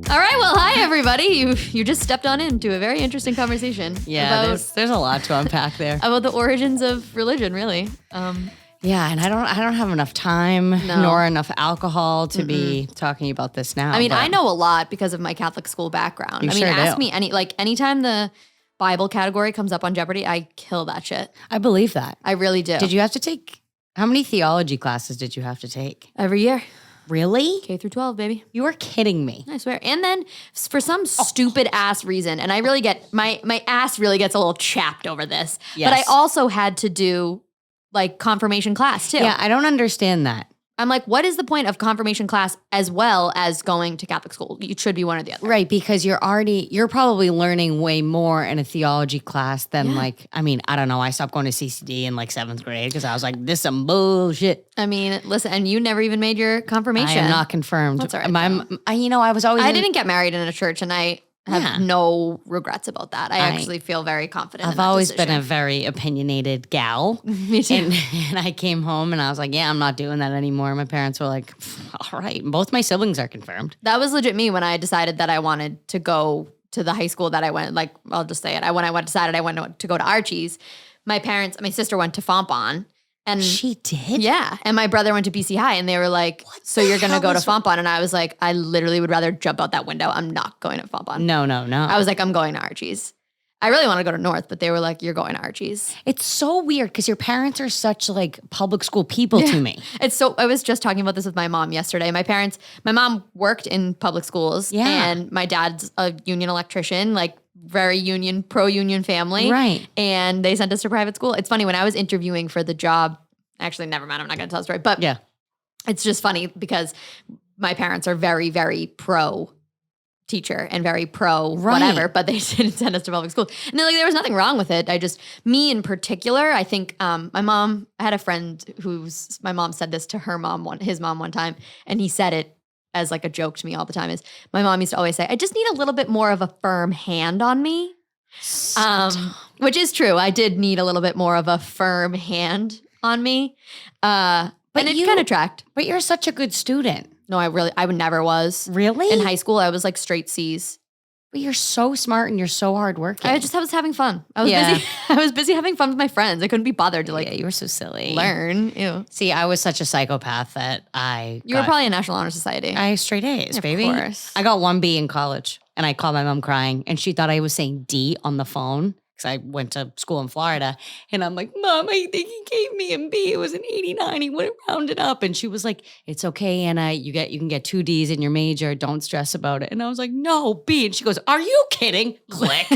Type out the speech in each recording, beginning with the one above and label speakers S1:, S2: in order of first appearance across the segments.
S1: All right, well, hi everybody. You just stepped on into a very interesting conversation.
S2: Yeah, there's a lot to unpack there.
S1: About the origins of religion, really.
S2: Yeah, and I don't have enough time nor enough alcohol to be talking about this now.
S1: I mean, I know a lot because of my Catholic school background.
S2: You
S1: I mean,
S2: sure
S1: ask
S2: do.
S1: me anytime the Bible category comes up on Jeopardy, I kill that shit.
S2: I believe that.
S1: I really do.
S2: Did you have to take, how many theology classes did you have to take?
S1: Every year,
S2: Really?
S1: K through 12, baby.
S2: You are kidding me.
S1: I swear. And then for some stupid ass reason, and I really get my ass really gets a little chapped over this.
S2: Yes.
S1: But I also had to do like confirmation class too.
S2: Yeah, I don't understand that.
S1: I'm like, what is the point of confirmation class as well as going to Catholic school? You should be one or the other.
S2: Right, because you're probably learning way more in a theology class than I don't know. I stopped going to CCD in like 7th grade because I was like, this is some bullshit.
S1: I mean, listen, and you never even made your confirmation.
S2: I am not confirmed.
S1: That's all right,
S2: I was always
S1: I didn't get married in a church, and I have no regrets about that. I actually feel very confident.
S2: I've always been a very opinionated gal.
S1: Me too.
S2: And I came home and I was like, yeah, I'm not doing that anymore. My parents were like, all right. Both my siblings are confirmed.
S1: That was legit me when I decided that I wanted to go to the high school that I went, like, I'll just say it. Decided I wanted to go to Archie's. My sister went to Fontbonne. And
S2: she did?
S1: Yeah. And my brother went to BC High, and they were like, so you're going to go to Fontbonne? And I was like, I literally would rather jump out that window. I'm not going to Fontbonne.
S2: No.
S1: I was like, I'm going to Archie's. I really want to go to North, but they were like, you're going to Archie's.
S2: It's so weird because your parents are such like public school people to me.
S1: I was just talking about this with my mom yesterday. My mom worked in public schools, and my dad's a union electrician, like very pro-union family.
S2: Right.
S1: And they sent us to private school. It's funny, when I was interviewing for the job, actually, never mind, I'm not going to tell the story, but it's just funny because my parents are very, very pro teacher and very pro whatever, but they didn't send us to public school. And they're like, there was nothing wrong with it. Me in particular, I think I had a friend my mom said this to his mom one time, and he said it as like a joke to me all the time, is my mom used to always say, I just need a little bit more of a firm hand on me. Which is true. I did need a little bit more of a firm hand on me. And it kind of tracked.
S2: But you're such a good student.
S1: No, I never was.
S2: Really?
S1: In high school, I was like straight C's.
S2: But you're so smart and you're so hardworking.
S1: I was having fun. I was busy. I was busy having fun with my friends. I couldn't be bothered to
S2: you were so silly.
S1: Learn. Ew.
S2: See, I was such a psychopath that
S1: You were probably in National Honor Society.
S2: I straight A's, baby.
S1: Of course.
S2: I got 1 B in college, and I called my mom crying, and she thought I was saying D on the phone because I went to school in Florida. And I'm like, Mom, I think he gave me a B. It was an 89. He would have rounded up. And she was like, it's okay, Anna. You can get 2 Ds in your major. Don't stress about it. And I was like, no, B. And she goes, are you kidding? Click.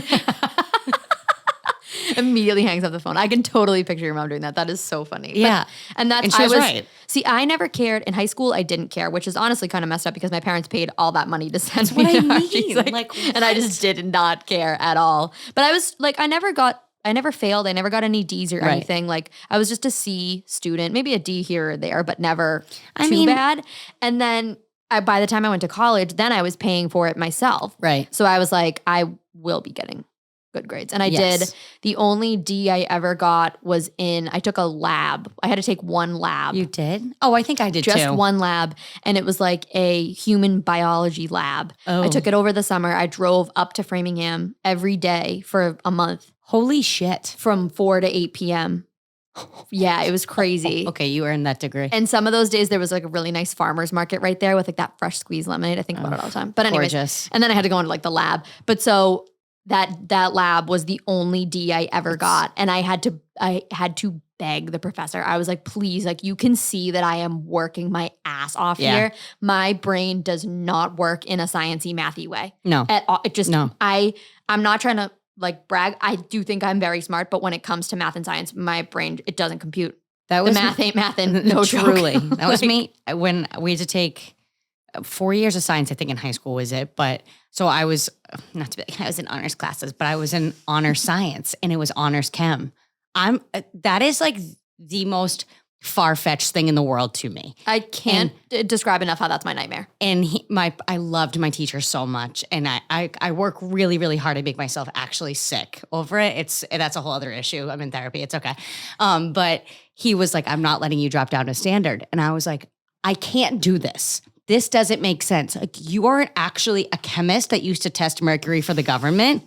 S1: Immediately hangs up the phone. I can totally picture your mom doing that. That is so funny.
S2: Yeah.
S1: And
S2: she was right.
S1: See, I never cared. In high school, I didn't care, which is honestly kind of messed up because my parents paid all that money to send me to Archie's. And I just did not care at all. But I was like, I never failed. I never got any D's or anything. Like, I was just a C student, maybe a D here or there, but never too bad. And then by the time I went to college, then I was paying for it myself.
S2: Right.
S1: So I was like, I will be getting good grades. And I did. The only D I ever got was I took a lab. I had to take 1 lab.
S2: You did? Oh, I think I did too.
S1: Just 1 lab. And it was like a human biology lab.
S2: Oh.
S1: I took it over the summer. I drove up to Framingham every day for a month.
S2: Holy shit.
S1: From 4 to 8 p.m. Yeah, it was crazy.
S2: Okay, you earned that degree.
S1: And some of those days there was like a really nice farmer's market right there with like that fresh squeezed lemonade. I think about it all the time. But anyways.
S2: Gorgeous.
S1: And then I had to go into like the lab. But so that lab was the only D I ever got. And I had to beg the professor. I was like, please, like, you can see that I am working my ass off here. My brain does not work in a sciencey, mathy way. No. At all. It just, no. I'm not trying to like brag. I do think I'm very smart, but when it comes to math and science, my brain, it doesn't compute. The math ain't math and no
S2: truly.
S1: Joke.
S2: That was me when we had to take 4 years of science, I think in high school was it. But so I was, I was in honors classes, but I was in honors science and it was honors chem. That is like the most far-fetched thing in the world to me.
S1: I can't describe enough how that's my nightmare.
S2: And I loved my teacher so much. And I work really, really hard. I make myself actually sick over it. That's a whole other issue. I'm in therapy. It's okay. But he was like, I'm not letting you drop down to standard. And I was like, I can't do this. This doesn't make sense. Like, you aren't actually a chemist that used to test mercury for the government.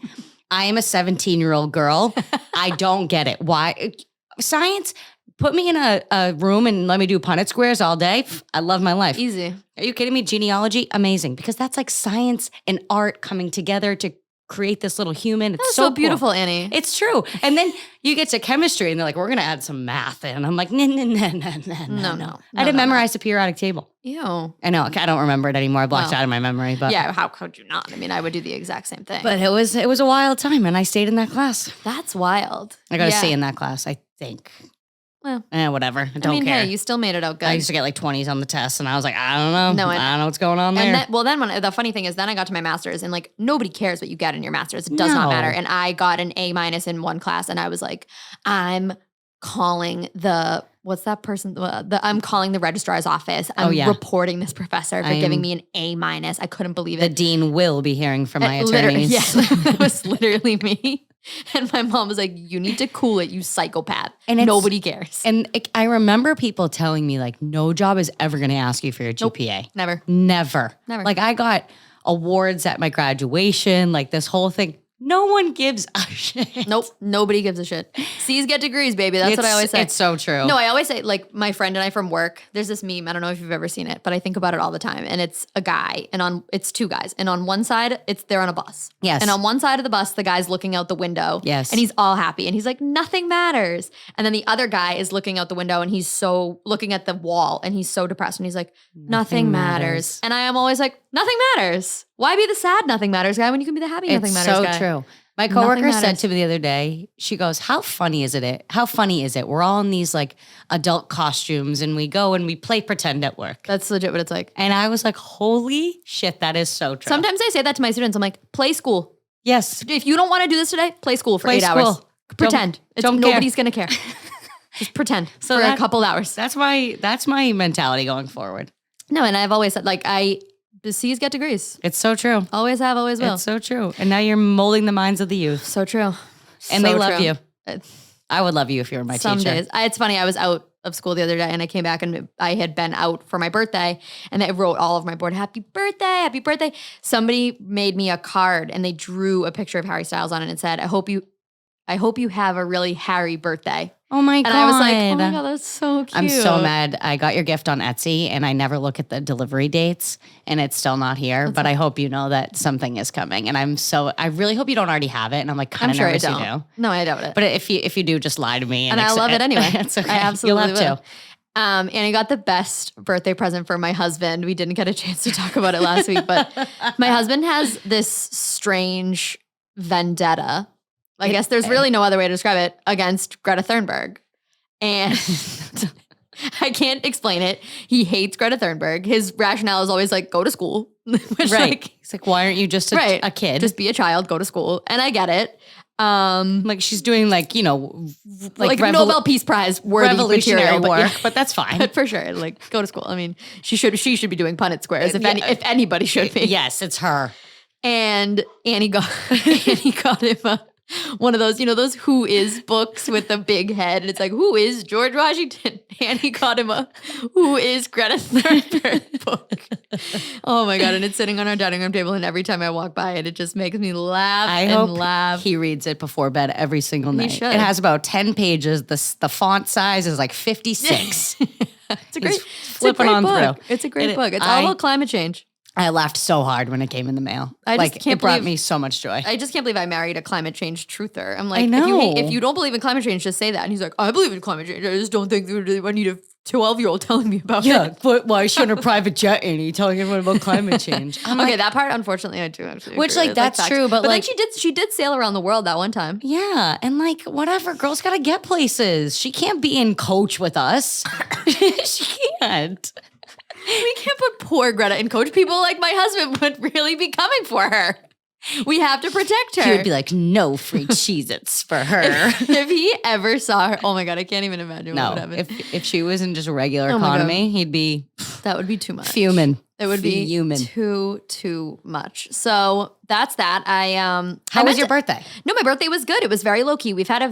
S2: I am a 17-year-old girl. I don't get it. Why? Science, put me in a room and let me do Punnett squares all day. I love my life.
S1: Easy.
S2: Are you kidding me? Genealogy, amazing. Because that's like science and art coming together to create this little human. It's
S1: That's
S2: so
S1: so beautiful,
S2: cool.
S1: Annie.
S2: It's true. And then you get to chemistry and they're like, we're going to add some math in. I'm like, no.
S1: No.
S2: I had to memorize the periodic table.
S1: Ew.
S2: I know. I don't remember it anymore. I blocked it out of my memory. But
S1: yeah, how could you not? I mean, I would do the exact same thing.
S2: But it was a wild time, and I stayed in that class.
S1: That's wild.
S2: I got to stay in that class, I think.
S1: Well,
S2: whatever. I don't care.
S1: Hey, you still made it out good.
S2: I used to get like 20s on the test, and I was like, I don't know.
S1: No,
S2: I don't know what's going on there.
S1: And then the funny thing is, then I got to my master's, and like nobody cares what you get in your master's. It does not matter. And I got an A- in one class, and I was like, I'm calling what's that person? I'm calling the registrar's office. I'm reporting this professor for giving me an A-. I couldn't believe it.
S2: The dean will be hearing from my attorneys.
S1: Yes, that was literally me. And my mom was like, you need to cool it, you psychopath. And nobody cares.
S2: And I remember people telling me like, no job is ever going to ask you for your GPA.
S1: Never.
S2: Like, I got awards at my graduation, like this whole thing. No one gives a shit.
S1: Nope. Nobody gives a shit. C's get degrees, baby. That's what I always say.
S2: It's so true.
S1: No, I always say, like, my friend and I from work, there's this meme. I don't know if you've ever seen it, but I think about it all the time. And it's a guy, and it's two guys. And on one side, they're on a bus.
S2: Yes.
S1: And on one side of the bus, the guy's looking out the window.
S2: Yes.
S1: And he's all happy. And he's like, nothing matters. And then the other guy is looking out the window, and he's so looking at the wall, and he's so depressed. And he's like, nothing matters. And I am always like, nothing matters. Why be the sad nothing matters guy when you can be the happy nothing matters guy?
S2: It's so true. My coworker said to me the other day, she goes, how funny is it? How funny is it? We're all in these like adult costumes and we go and we play pretend at work.
S1: That's legit what it's like.
S2: And I was like, holy shit, that is so true.
S1: Sometimes I say that to my students. I'm like, play school.
S2: Yes.
S1: If you don't want to do this today, play school for 8 hours. Pretend. Nobody's going to care. Just pretend for a couple hours.
S2: That's my mentality going forward.
S1: No, and I've always said, like, the C's get degrees.
S2: It's so true.
S1: Always have, always will.
S2: It's so true. And now you're molding the minds of the youth.
S1: So true.
S2: And they love you. I would love you if you were my
S1: teacher. Some days. It's funny. I was out of school the other day and I came back and I had been out for my birthday and they wrote all over my board, happy birthday, happy birthday. Somebody made me a card and they drew a picture of Harry Styles on it and said, I hope you have a really Harry birthday.
S2: Oh my God.
S1: And I was like, oh my God, that's so cute.
S2: I'm so mad. I got your gift on Etsy and I never look at the delivery dates and it's still not here. But I hope you know that something is coming. And I really hope you don't already have it. And I'm like kind of nervous you do.
S1: No, I doubt it.
S2: But if you do, just lie to me.
S1: And I'll love it anyway.
S2: It's okay.
S1: I absolutely
S2: You'll have
S1: to. And I got the best birthday present for my husband. We didn't get a chance to talk about it last week, but my husband has this strange vendetta. I guess there's really no other way to describe it, against Greta Thunberg. And I can't explain it. He hates Greta Thunberg. His rationale is always like, go to school. Which,
S2: right. He's like, why aren't you just a kid?
S1: Just be a child, go to school. And I get it.
S2: Like she's doing like
S1: Nobel Peace Prize worthy
S2: revolutionary
S1: material,
S2: work, but that's fine.
S1: But for sure, like go to school. I mean, she should be doing Punnett squares if anybody should be.
S2: Yes, it's her.
S1: And Annie got him one of those, those Who Is books with the big head. And it's like, who is George Washington? And he got him a Who Is Greta Thunberg book. Oh my God. And it's sitting on our dining room table. And every time I walk by it, it just makes me laugh laugh.
S2: He reads it before bed every single night.
S1: He should.
S2: It has about 10 pages. The font size is like 56.
S1: It's a great
S2: book.
S1: It's a great book. It's all about climate change.
S2: I laughed so hard when it came in the mail. It brought me so much joy.
S1: I just can't believe I married a climate change truther. I'm like,
S2: I know.
S1: If you don't believe in climate change, just say that. And he's like, I believe in climate change. I just don't think I need a 12-year-old telling me about it.
S2: Yeah, but why is she on a private jet, Annie, telling everyone about climate change?
S1: Okay, that part, unfortunately, I do actually
S2: Which,
S1: agree with.
S2: that's true, but
S1: then she did sail around the world that one time.
S2: Yeah, and whatever, girls gotta get places. She can't be in coach with us. She can't.
S1: We can't put poor Greta in coach. People like my husband would really be coming for her. We have to protect her.
S2: He would be like, no free Cheez-Its for her.
S1: If he ever saw her, oh my God, I can't even imagine what would happen.
S2: If she was in just a regular economy, he'd be
S1: that would be too much.
S2: Fuming.
S1: It would be too much. So that's that.
S2: How was your birthday?
S1: No, my birthday was good. It was very low key. We've had a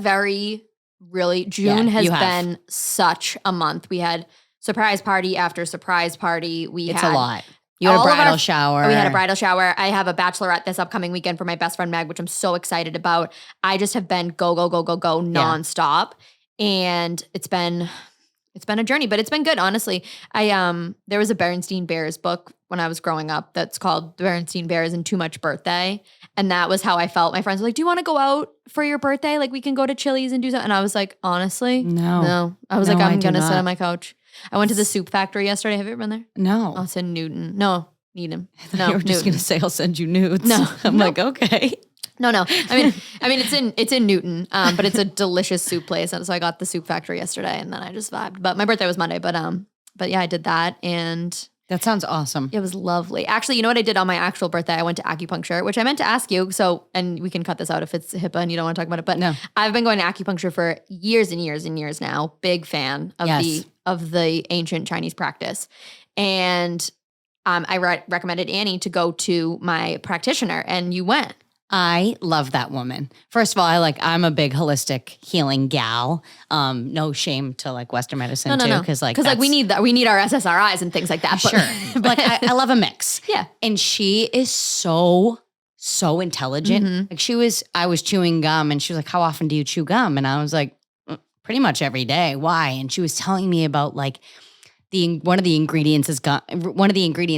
S1: June has been such a month. We had surprise party after surprise party.
S2: It's a lot. You had a bridal shower.
S1: We had a bridal shower. I have a bachelorette this upcoming weekend for my best friend Meg, which I'm so excited about. I just have been go nonstop. And it's been a journey, but it's been good, honestly. There was a Berenstain Bears book when I was growing up that's called The Berenstain Bears and Too Much Birthday. And that was how I felt. My friends were like, do you want to go out for your birthday? Like we can go to Chili's and do something. And I was like, honestly, no. I was like, I'm going to sit on my couch. I went to the soup factory yesterday. Have you ever been there?
S2: No.
S1: Oh, it's in Newton. No, Needham. No,
S2: you were just going to say, I'll send you nudes.
S1: No.
S2: I'm like, okay.
S1: No. I mean, it's in Newton, but it's a delicious soup place. And so I got the soup factory yesterday and then I just vibed. But my birthday was Monday, but yeah, I did that. And
S2: that sounds awesome.
S1: It was lovely. Actually, you know what I did on my actual birthday? I went to acupuncture, which I meant to ask you. So, and we can cut this out if it's HIPAA and you don't want to talk about it. But no. I've been going to acupuncture for years and years and years now. Big fan of the ancient Chinese practice. And I recommended Annie to go to my practitioner, and you went.
S2: I love that woman. First of all, I'm a big holistic healing gal. No shame to Western medicine too, because
S1: we need that. We need our SSRIs and things like that. But,
S2: sure, but I love a mix.
S1: Yeah,
S2: and she is so intelligent. Mm-hmm. I was chewing gum, and she was like, "How often do you chew gum?" And I was like, "Pretty much every day." Why? And she was telling me about one of the ingredients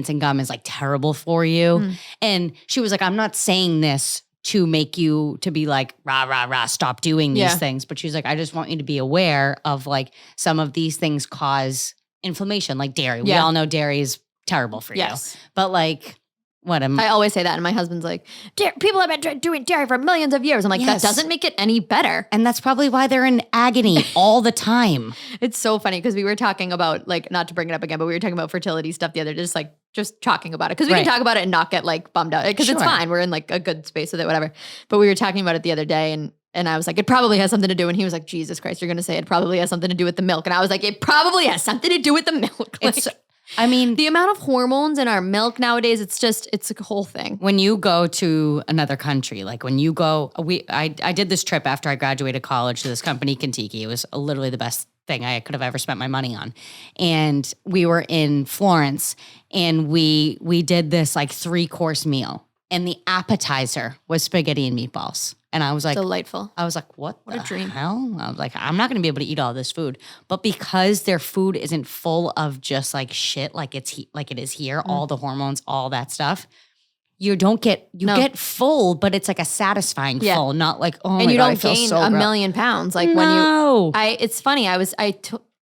S2: in gum is terrible for you. And she was like, I'm not saying this to make you to be rah, rah, rah, stop doing these things. But she's like, I just want you to be aware of some of these things cause inflammation, like dairy. We all know dairy is terrible for you. But I
S1: always say that, and my husband's like, people have been doing dairy for millions of years. I'm like, that doesn't make it any better.
S2: And that's probably why they're in agony all the time.
S1: It's so funny because we were talking about, not to bring it up again, but we were talking about fertility stuff the other day, just talking about it. Because we can talk about it and not get bummed out. Because it's fine. We're in a good space with it, whatever. But we were talking about it the other day, and I was like, it probably has something to do. And he was like, Jesus Christ, you're going to say it probably has something to do with the milk. And I was like, it probably has something to do with the milk. The amount of hormones in our milk nowadays, it's a whole thing.
S2: When you go to another country, I did this trip after I graduated college to this company, Kentucky. It was literally the best thing I could have ever spent my money on. And we were in Florence, and we did this 3-course meal. And the appetizer was spaghetti and meatballs. And I was like,
S1: delightful.
S2: I was like, what
S1: a dream.
S2: Hell? I was like, I'm not going to be able to eat all this food. But because their food isn't full of just shit, like it is here, all the hormones, all that stuff, you get full, but it's a satisfying full, not oh my God,
S1: and you don't
S2: I feel
S1: gain
S2: so
S1: a
S2: gross.
S1: million pounds. It's funny. I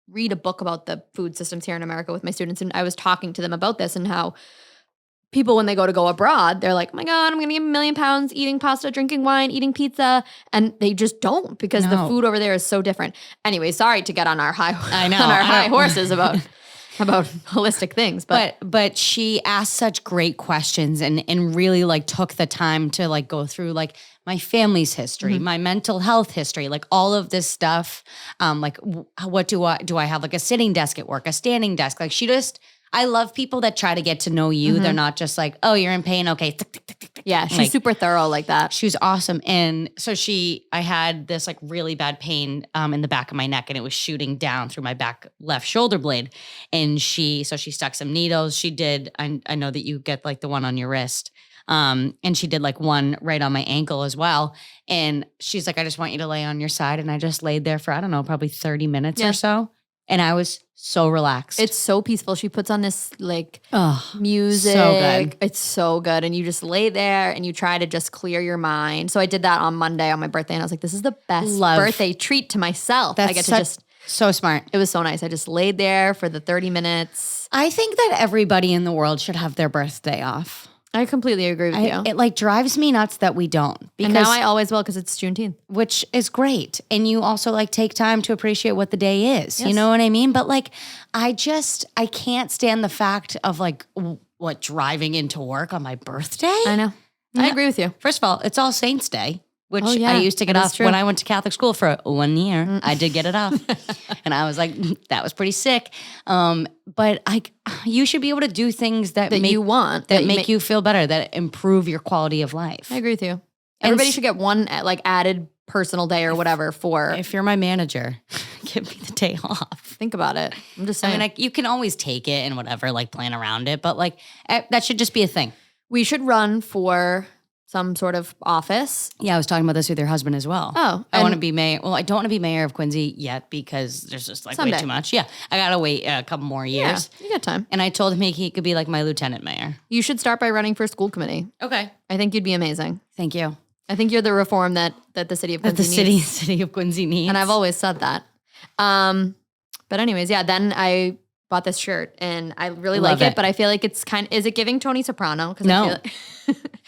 S1: read a book about the food systems here in America with my students, and I was talking to them about this and how people, when they go abroad, they're like, oh my God, I'm going to gain a million pounds eating pasta, drinking wine, eating pizza. And they just don't, because the food over there is so different. Anyway, sorry to get on our high horses about holistic things.
S2: But she asked such great questions and really took the time to go through my family's history, my mental health history, all of this stuff. What do I have a sitting desk at work, a standing desk? I love people that try to get to know you. They're not just oh, you're in pain. Okay.
S1: Yeah. She's super thorough like that.
S2: She was awesome. And so I had this really bad pain in the back of my neck, and it was shooting down through my back left shoulder blade. And she stuck some needles. She did, I know that you get the one on your wrist. And she did one right on my ankle as well. And she's like, I just want you to lay on your side. And I just laid there for, I don't know, probably 30 minutes or so. And I was so relaxed.
S1: It's so peaceful. She puts on this music.
S2: So good.
S1: It's so good. And you just lay there and you try to just clear your mind. So I did that on Monday on my birthday, and I was like, this is the best birthday treat to myself. I get to just
S2: so smart.
S1: It was so nice. I just laid there for the 30 minutes.
S2: I think that everybody in the world should have their birthday off.
S1: I completely agree with you.
S2: It drives me nuts that we don't.
S1: And now I always will, because it's Juneteenth.
S2: Which is great. And you also take time to appreciate what the day is. Yes. You know what I mean? But I can't stand the fact of driving into work on my birthday.
S1: I know. I agree with you.
S2: First of all, it's All Saints Day, which
S1: yeah,
S2: I used to get
S1: that is
S2: off
S1: true.
S2: when I went to Catholic school for 1 year. I did get it off. And I was like, that was pretty sick. But you should be able to do things that make
S1: you want.
S2: that make you feel better, that improve your quality of life.
S1: I agree with you. Everybody should get one like added personal day or whatever for.
S2: If you're my manager, give me the day off.
S1: Think about it. I'm just saying.
S2: I mean, you can always take it and whatever, like plan around it. But like that should just be a thing.
S1: We should run for some sort of office.
S2: Yeah, I was talking about this with your husband as well.
S1: Oh.
S2: I want to be mayor. Well, I don't want to be mayor of Quincy yet because there's just like
S1: Someday.
S2: way too much. Yeah, I got to wait a couple more years.
S1: Yeah, you got time.
S2: And I told him he could be like my lieutenant mayor.
S1: You should start by running for school committee.
S2: Okay.
S1: I think you'd be amazing.
S2: Thank you.
S1: I think you're the reform that the city of Quincy needs.
S2: City of Quincy needs.
S1: And I've always said that. But anyways, yeah, then I bought this shirt and I really
S2: Love
S1: like it,
S2: it.
S1: but I feel like it's is it giving Tony Soprano?
S2: No.
S1: I feel like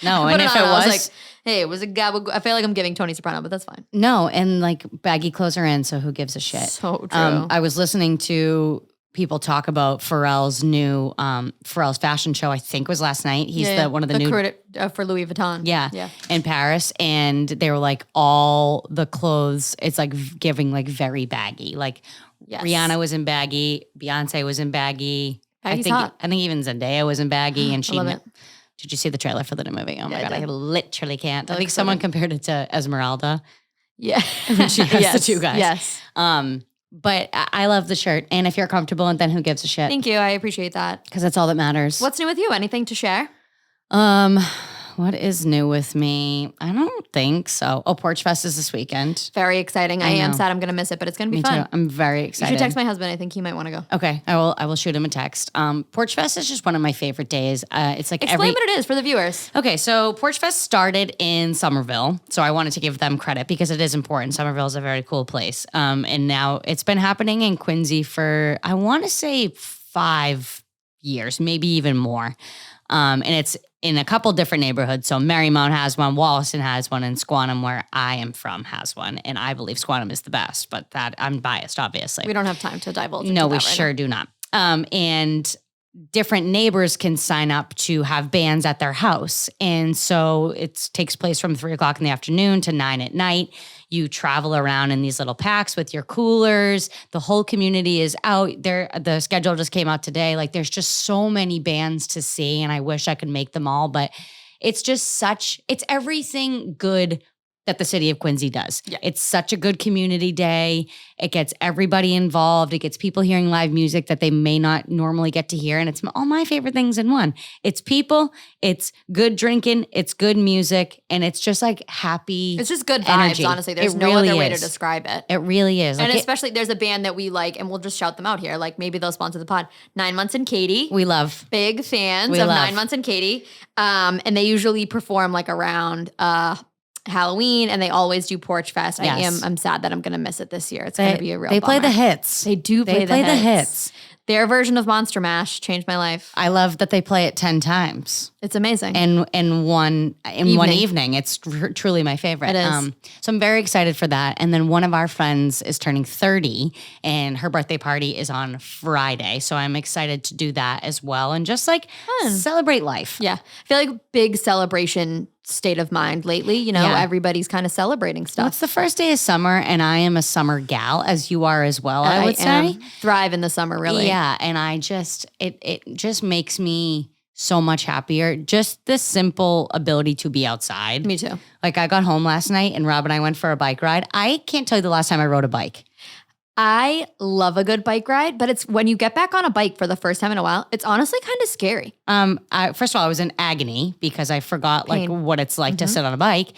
S2: No,
S1: I
S2: and
S1: put
S2: if
S1: on,
S2: it
S1: I
S2: was
S1: like, hey, it was a guy. I feel like I'm giving Tony Soprano, but that's fine.
S2: no, and like baggy clothes are in, so who gives a shit?
S1: So true.
S2: I was listening to people talk about Pharrell's new Pharrell's fashion show. I think was last night. He's one of the new
S1: credit for Louis Vuitton.
S2: Yeah, in Paris, and they were like all the clothes. It's like giving like very baggy. Like
S1: Yes.
S2: Rihanna was in baggy, Beyonce was in baggy.
S1: Baggy's
S2: I
S1: hot.
S2: think even Zendaya was in baggy, and she.
S1: love it.
S2: Did you see the trailer for the new movie? Oh my
S1: Yeah, I
S2: god, I
S1: did.
S2: literally can't. I
S1: That
S2: think
S1: looks so
S2: someone
S1: good.
S2: compared it to Esmeralda.
S1: Yeah.
S2: She has the two guys.
S1: Yes.
S2: But I love the shirt, and if you're comfortable, and then who gives a shit?
S1: Thank you. I appreciate that.
S2: Because that's all that matters.
S1: What's new with you? Anything to share?
S2: What is new with me? I don't think so. Oh, Porch Fest is this weekend.
S1: Very exciting. I
S2: I
S1: am
S2: know.
S1: sad I'm going to miss it, but it's going to be
S2: Me
S1: fun.
S2: too. I'm very
S1: You
S2: excited.
S1: should text my husband. I think he might want to go.
S2: Okay, I will shoot him a text. Porch Fest is just one of my favorite days. It's like
S1: Explain what it is for the viewers.
S2: Okay, so Porch Fest started in Somerville, so I wanted to give them credit because it is important. Somerville is a very cool place, and now it's been happening in Quincy for I want to say 5 years, maybe even more, and it's in a couple different neighborhoods. So Marymount has one, Wollaston has one, and Squantum, where I am from, has one, and I believe Squantum is the best. But that I'm biased, obviously.
S1: We don't have time to divulge.
S2: No,
S1: into
S2: we
S1: that right
S2: sure do not. And different neighbors can sign up to have bands at their house. And so it takes place from 3:00 in the afternoon to 9 at night. You travel around in these little packs with your coolers. The whole community is out there. The schedule just came out today. Like there's just so many bands to see, and I wish I could make them all, but it's just it's everything good that the city of Quincy does.
S1: Yeah.
S2: It's such a good community day. It gets everybody involved. It gets people hearing live music that they may not normally get to hear. And it's all my favorite things in one. It's people, it's good drinking, it's good music, and it's just like happy.
S1: It's just good vibes,
S2: energy.
S1: honestly. There's
S2: It
S1: no
S2: really
S1: other way to
S2: is.
S1: describe it.
S2: It really is.
S1: And
S2: Like
S1: especially there's a band that we like, and we'll just shout them out here. Like maybe they'll sponsor the pod. 9 Months and Katie.
S2: we love.
S1: Big fans
S2: We
S1: of
S2: love.
S1: 9 Months and Katie. And they usually perform like around Halloween, and they always do Porch Fest.
S2: Yes.
S1: I'm sad that I'm going to miss it this year. It's going to be a real
S2: They play
S1: bummer.
S2: the hits.
S1: They do play,
S2: They play the hits.
S1: Their version of Monster Mash changed my life.
S2: I love that they play it 10 times.
S1: It's amazing.
S2: In one evening. It's truly my favorite.
S1: It is.
S2: So I'm very excited for that. And then one of our friends is turning 30, and her birthday party is on Friday. So I'm excited to do that as well, and just like celebrate life.
S1: Yeah. I feel like big celebration state of mind lately. You know,
S2: Yeah.
S1: everybody's kind of celebrating stuff.
S2: Well, it's the first day of summer, and I am a summer gal, as you are as well. I would say.
S1: Thrive in the summer, really.
S2: Yeah, and I just it just makes me so much happier. Just the simple ability to be outside.
S1: Me too.
S2: Like I got home last night and Rob and I went for a bike ride. I can't tell you the last time I rode a bike.
S1: I love a good bike ride, but it's when you get back on a bike for the first time in a while, it's honestly kind of scary.
S2: First of all, I was in agony because I forgot like
S1: Pain.
S2: what it's like to sit on a bike,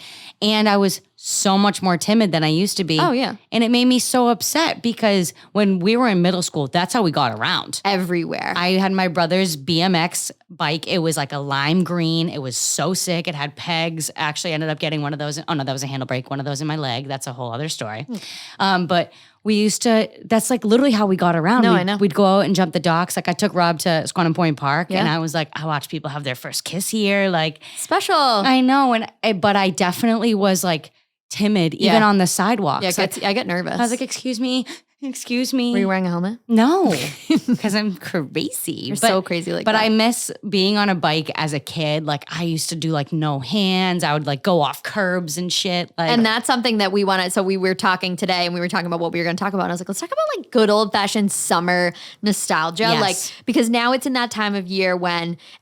S2: and I was so much more timid than I used to be.
S1: Oh, yeah.
S2: And it made me so upset because when we were in middle school, that's how we got around.
S1: Everywhere.
S2: I had my brother's BMX bike. It was like a lime green. It was so sick. It had pegs. Actually, I ended up getting one of those. Oh no, that was a handle brake. One of those in my leg. That's a whole other story. But we used to, that's like literally how we got around.
S1: No, I know.
S2: We'd go out and jump the docks. Like I took Rob to Squantum Point Park,
S1: Yeah.
S2: and I was like, I watched people have their first kiss here. Like,
S1: Special.
S2: I know. But I definitely was like timid, even
S1: Yeah.
S2: on the sidewalks.
S1: Yeah,
S2: Like,
S1: I get nervous.
S2: I was like, excuse me. Excuse me.
S1: Were you wearing a helmet?
S2: No, because I'm crazy.
S1: You're so crazy like
S2: but
S1: that.
S2: I miss being on a bike as a kid. Like I used to do like no hands. I would like go off curbs and shit. Like,
S1: and that's something that we wanted. So we were talking today and we were talking about what we were going to talk about. And I was like, let's talk about like good old fashioned summer nostalgia.
S2: Yes.
S1: Like, because now it's in that time of year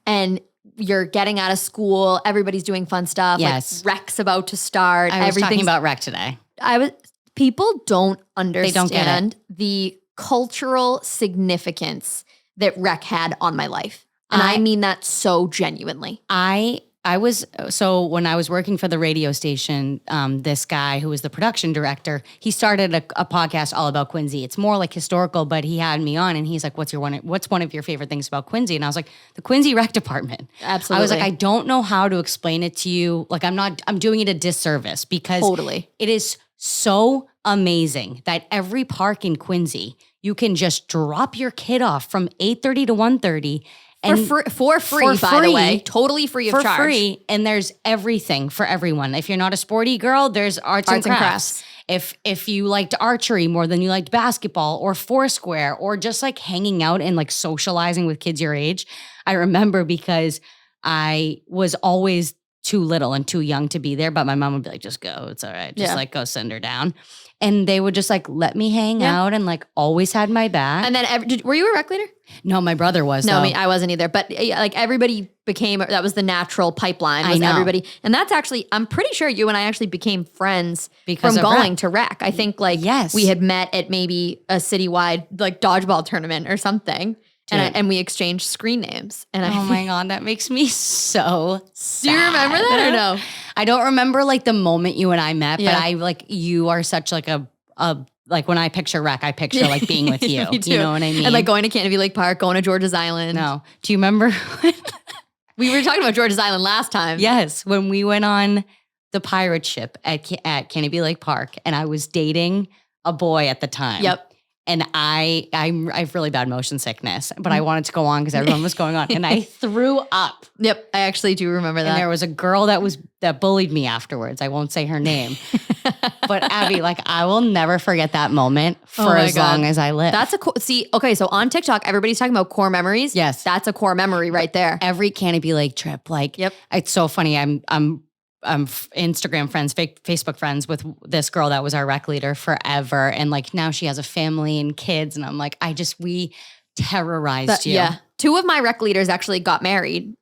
S1: and you're getting out of school. Everybody's doing fun stuff.
S2: Yes.
S1: Like rec's about to start.
S2: I was talking about rec today.
S1: People don't understand
S2: They don't get it.
S1: the cultural significance that rec had on my life. And I mean that so genuinely.
S2: So when I was working for the radio station, this guy who was the production director, he started a podcast all about Quincy. It's more like historical, but he had me on and he's like, what's one of your favorite things about Quincy? And I was like, the Quincy Rec Department.
S1: Absolutely.
S2: I was like, I don't know how to explain it to you. Like I'm doing it a disservice because
S1: Totally.
S2: It is so amazing that every park in Quincy, you can just drop your kid off from 8:30 to 1:30
S1: for free, by the way. Totally free of charge.
S2: For free, and there's everything for everyone. If you're not a sporty girl, there's arts and crafts. If you liked archery more than you liked basketball or Foursquare or just like hanging out and like socializing with kids your age. I remember because I was always too little and too young to be there, but my mom would be like, just go, it's all right. Just like go send her down. And they would just like let me hang out and like always had my back.
S1: And then were you a rec leader?
S2: No, my brother was.
S1: No,
S2: though.
S1: I wasn't either. But like everybody that was the natural pipeline. Was
S2: I know.
S1: everybody. And that's actually, I'm pretty sure you and I actually became friends
S2: because
S1: from going
S2: rec.
S1: to rec. I think like we had met at maybe a citywide like dodgeball tournament or something. And we exchanged screen names. And
S2: oh my God, that makes me so sad.
S1: Do you remember that or no?
S2: I don't remember like the moment you and I met, but I like, you are such like a like when I picture rec, I picture like being with you. You know what I mean?
S1: And like going to Canopy Lake Park, going to George's Island.
S2: No. Do you remember?
S1: We were talking about George's Island last time.
S2: Yes. When we went on the pirate ship at Canopy Lake Park and I was dating a boy at the time.
S1: Yep.
S2: And I have really bad motion sickness, but I wanted to go on because everyone was going on, and I threw up.
S1: Yep, I actually do remember that.
S2: And there was a girl that bullied me afterwards. I won't say her name, but Abby, like I will never forget that moment for as long as I live.
S1: That's okay. So on TikTok, everybody's talking about core memories.
S2: Yes,
S1: that's a core memory right there.
S2: Every Canopy Lake trip, like it's so funny. I'm Instagram friends, Facebook friends with this girl that was our rec leader forever. And like now she has a family and kids. And I'm like, we terrorized you.
S1: Yeah. 2 of my rec leaders actually got married.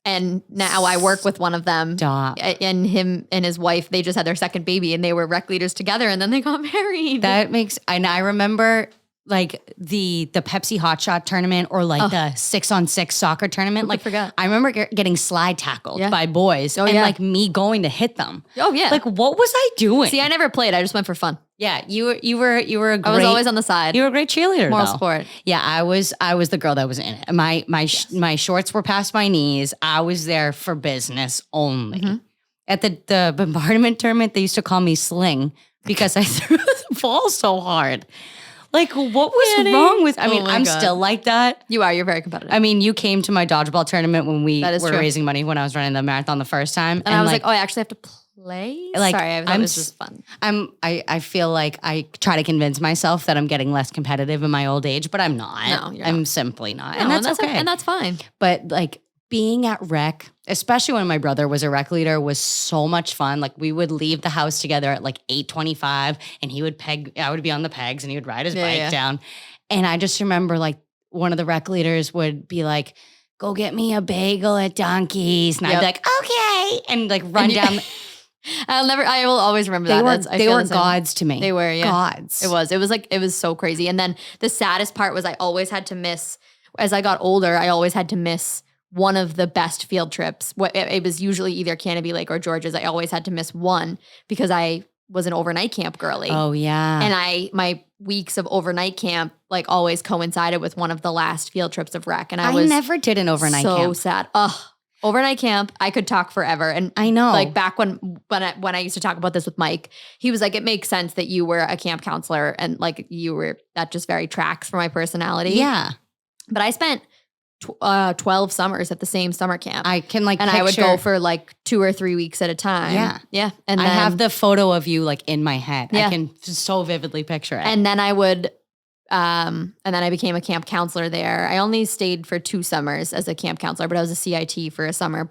S1: And now I work with one of them.
S2: Stop.
S1: And him and his wife, they just had their second baby and they were rec leaders together and then they got married.
S2: And I remember like the Pepsi Hot Shot tournament or like the 6-on-6 soccer tournament. Like I remember getting slide tackled by boys and like me going to hit them.
S1: Oh yeah.
S2: Like what was I doing?
S1: See, I never played. I just went for fun.
S2: Yeah, you were a great.
S1: I was always on the side.
S2: You were a great cheerleader.
S1: Moral sport.
S2: Yeah, I was the girl that was in it. My shorts were past my knees. I was there for business only. Mm-hmm. At the bombardment tournament, they used to call me Sling because I threw the ball so hard. Like, what was wrong with? I mean, I'm still like that.
S1: You are. You're very competitive.
S2: I mean, you came to my dodgeball tournament when we were raising money when I was running the marathon the first time,
S1: and I was like, oh, I actually have to play. Like, sorry, I thought it was just fun.
S2: I feel like I try to convince myself that I'm getting less competitive in my old age, but I'm not.
S1: No, you're
S2: I'm
S1: not.
S2: simply not,
S1: No,
S2: and that's okay,
S1: and that's fine.
S2: But like being at rec, especially when my brother was a rec leader, was so much fun. Like we would leave the house together at like 8:25 and he would I would be on the pegs and he would ride his bike down. And I just remember like one of the rec leaders would be like, go get me a bagel at Donkey's. And I'd be like, okay. And like run down.
S1: I will always remember that.
S2: They were gods to me.
S1: They were,
S2: gods.
S1: It was so crazy. And then the saddest part was I always had to miss, as I got older, I always had to miss one of the best field trips. It was usually either Canopy Lake or George's. I always had to miss one because I was an overnight camp girly.
S2: Oh yeah.
S1: And my weeks of overnight camp like always coincided with one of the last field trips of rec. And I
S2: never did an overnight camp.
S1: So sad. Ugh. Overnight camp, I could talk forever. And
S2: I know.
S1: Like back when I used to talk about this with Mike, he was like, it makes sense that you were a camp counselor and like that just very tracks for my personality.
S2: Yeah.
S1: But I spent 12 summers at the same summer camp.
S2: I can like,
S1: and I would go for like 2 or 3 weeks at a time.
S2: Yeah.
S1: Yeah. And
S2: I have the photo of you like in my head.
S1: Yeah.
S2: I can so vividly picture it.
S1: And then I would And then I became a camp counselor there. I only stayed for 2 summers as a camp counselor, but I was a CIT for a summer,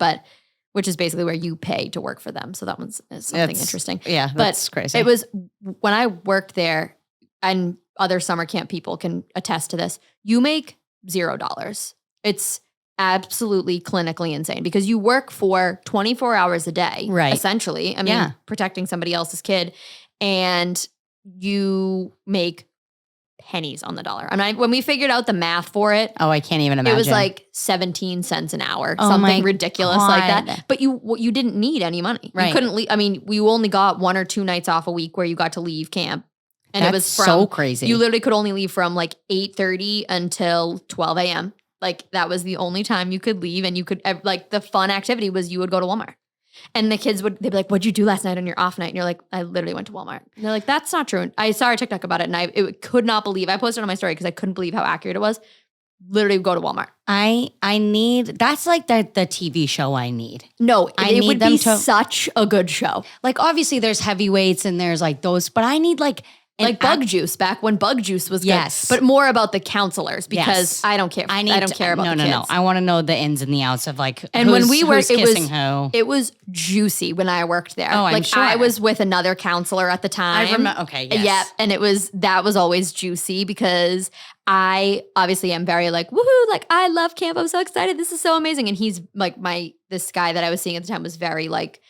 S1: which is basically where you pay to work for them. So that one's something interesting.
S2: Yeah, that's crazy.
S1: It was when I worked there, and other summer camp people can attest to this, you make $0. It's absolutely clinically insane because you work for 24 hours a day,
S2: right?
S1: Essentially. I mean, protecting somebody else's kid, and you make pennies on the dollar. I mean, when we figured out the math for it,
S2: I can't even imagine.
S1: It was like 17 cents an hour, something ridiculous like that. But you didn't need any money.
S2: Right.
S1: You couldn't leave. I mean, we only got 1 or 2 nights off a week where you got to leave camp. And
S2: That's
S1: it was
S2: so crazy.
S1: You literally could only leave from like 8:30 until 12 a.m. Like that was the only time you could leave, and you could like the fun activity was you would go to Walmart. And the kids they'd be like, "What'd you do last night on your off night?" And you're like, "I literally went to Walmart." And they're like, "That's not true." And I saw a TikTok about it, and I could not believe. I posted on my story because I couldn't believe how accurate it was. Literally go to Walmart.
S2: I need, that's like the TV show I need.
S1: No, it would be such a good show.
S2: Like obviously there's heavyweights and there's like those, but I need like
S1: Bug Juice back when Bug Juice was good.
S2: Yes.
S1: But more about the counselors because I don't care. I don't care about the kids.
S2: No. I want to know the ins and the outs of like
S1: and when we worked,
S2: it
S1: was juicy when I worked there.
S2: Oh,
S1: like
S2: I'm sure.
S1: I was with another counselor at the time.
S2: I remember. Okay, yes.
S1: Yeah, and that was always juicy because I obviously am very like woohoo, like I love camp. I'm so excited. This is so amazing. And he's like this guy that I was seeing at the time was very like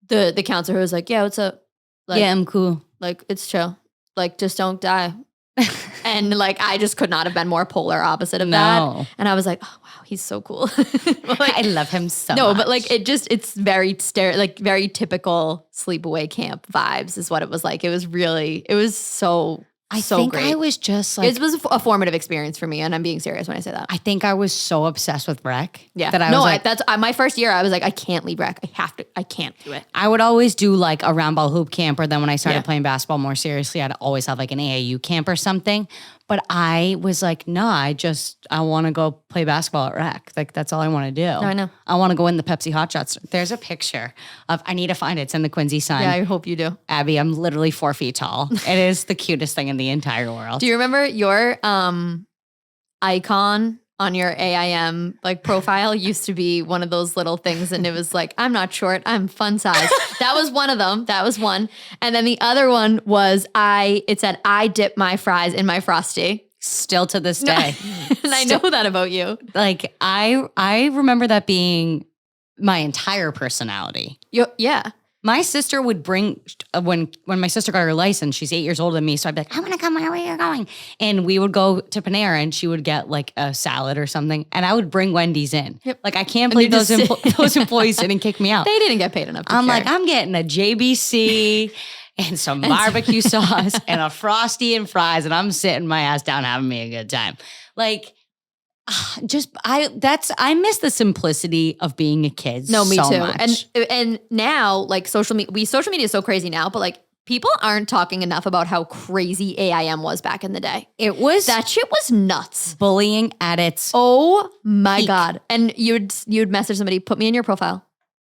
S1: the counselor who was like, yeah, what's up? Like,
S2: yeah, I'm cool.
S1: Like it's chill. Like, just don't die. And like, I just could not have been more polar opposite of that. And I was like, oh, wow, he's so cool.
S2: Like, I love him so much.
S1: No, but like, it's very very typical sleepaway camp vibes is what it was like. It was so
S2: I think
S1: great.
S2: I was just like,
S1: it was a formative experience for me, and I'm being serious when I say that.
S2: I think I was so obsessed with rec.
S1: Yeah,
S2: that I was like,
S1: that's my first year. I was like, I can't leave rec. I can't do it.
S2: I would always do like a round ball hoop camp, or then when I started playing basketball more seriously, I'd always have like an AAU camp or something. But I was like, no, I want to go play basketball at rec. Like that's all I want to do.
S1: No, I know.
S2: I want to go in the Pepsi Hot Shots. There's a picture of, I need to find it. It's in the Quincy Sun.
S1: Yeah, I hope you do.
S2: Abby, I'm literally 4 feet tall. It is the cutest thing in the entire world.
S1: Do you remember your icon on your AIM like profile used to be one of those little things, and it was like, I'm not short, I'm fun size. That was one of them. That was one. And then the other one was it said, I dip my fries in my Frosty.
S2: Still to this day.
S1: And I know that about you.
S2: Like I remember that being my entire personality.
S1: Yeah.
S2: My sister would bring, when my sister got her license, she's 8 years older than me, so I'd be like, I want to come where you're going. And we would go to Panera, and she would get like a salad or something, and I would bring Wendy's in. Yep. Like, I can't believe those employees didn't kick me out.
S1: They didn't get paid enough to
S2: I'm
S1: care.
S2: like, I'm getting a JBC and some barbecue sauce and a Frosty and fries, and I'm sitting my ass down having me a good time. Like, I miss the simplicity of being a kid.
S1: No, me
S2: so
S1: too.
S2: Much.
S1: And now like social media is so crazy now, but like people aren't talking enough about how crazy AIM was back in the day. That shit was nuts.
S2: Bullying at its
S1: oh my
S2: peak.
S1: God. And you'd message somebody, put me in your profile,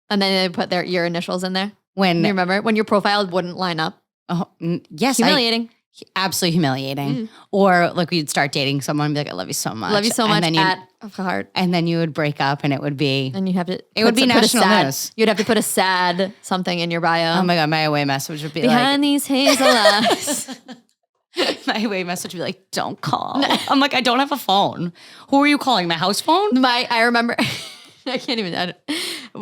S1: and then they put your initials in there. You remember when your profile wouldn't line up?
S2: Oh, yes,
S1: humiliating.
S2: Absolutely humiliating. Or like we'd start dating someone and be like, I love you so much.
S1: Love you so much at heart.
S2: And then you would break up, and it would be.
S1: And you have to.
S2: It would be national news.
S1: You'd have to put a sad something in your bio.
S2: Oh my God, my away message would be
S1: behind these hazel eyes.
S2: My away message would be like, don't call. I'm like, I don't have a phone. Who are you calling? My house phone?
S1: I remember. I can't even.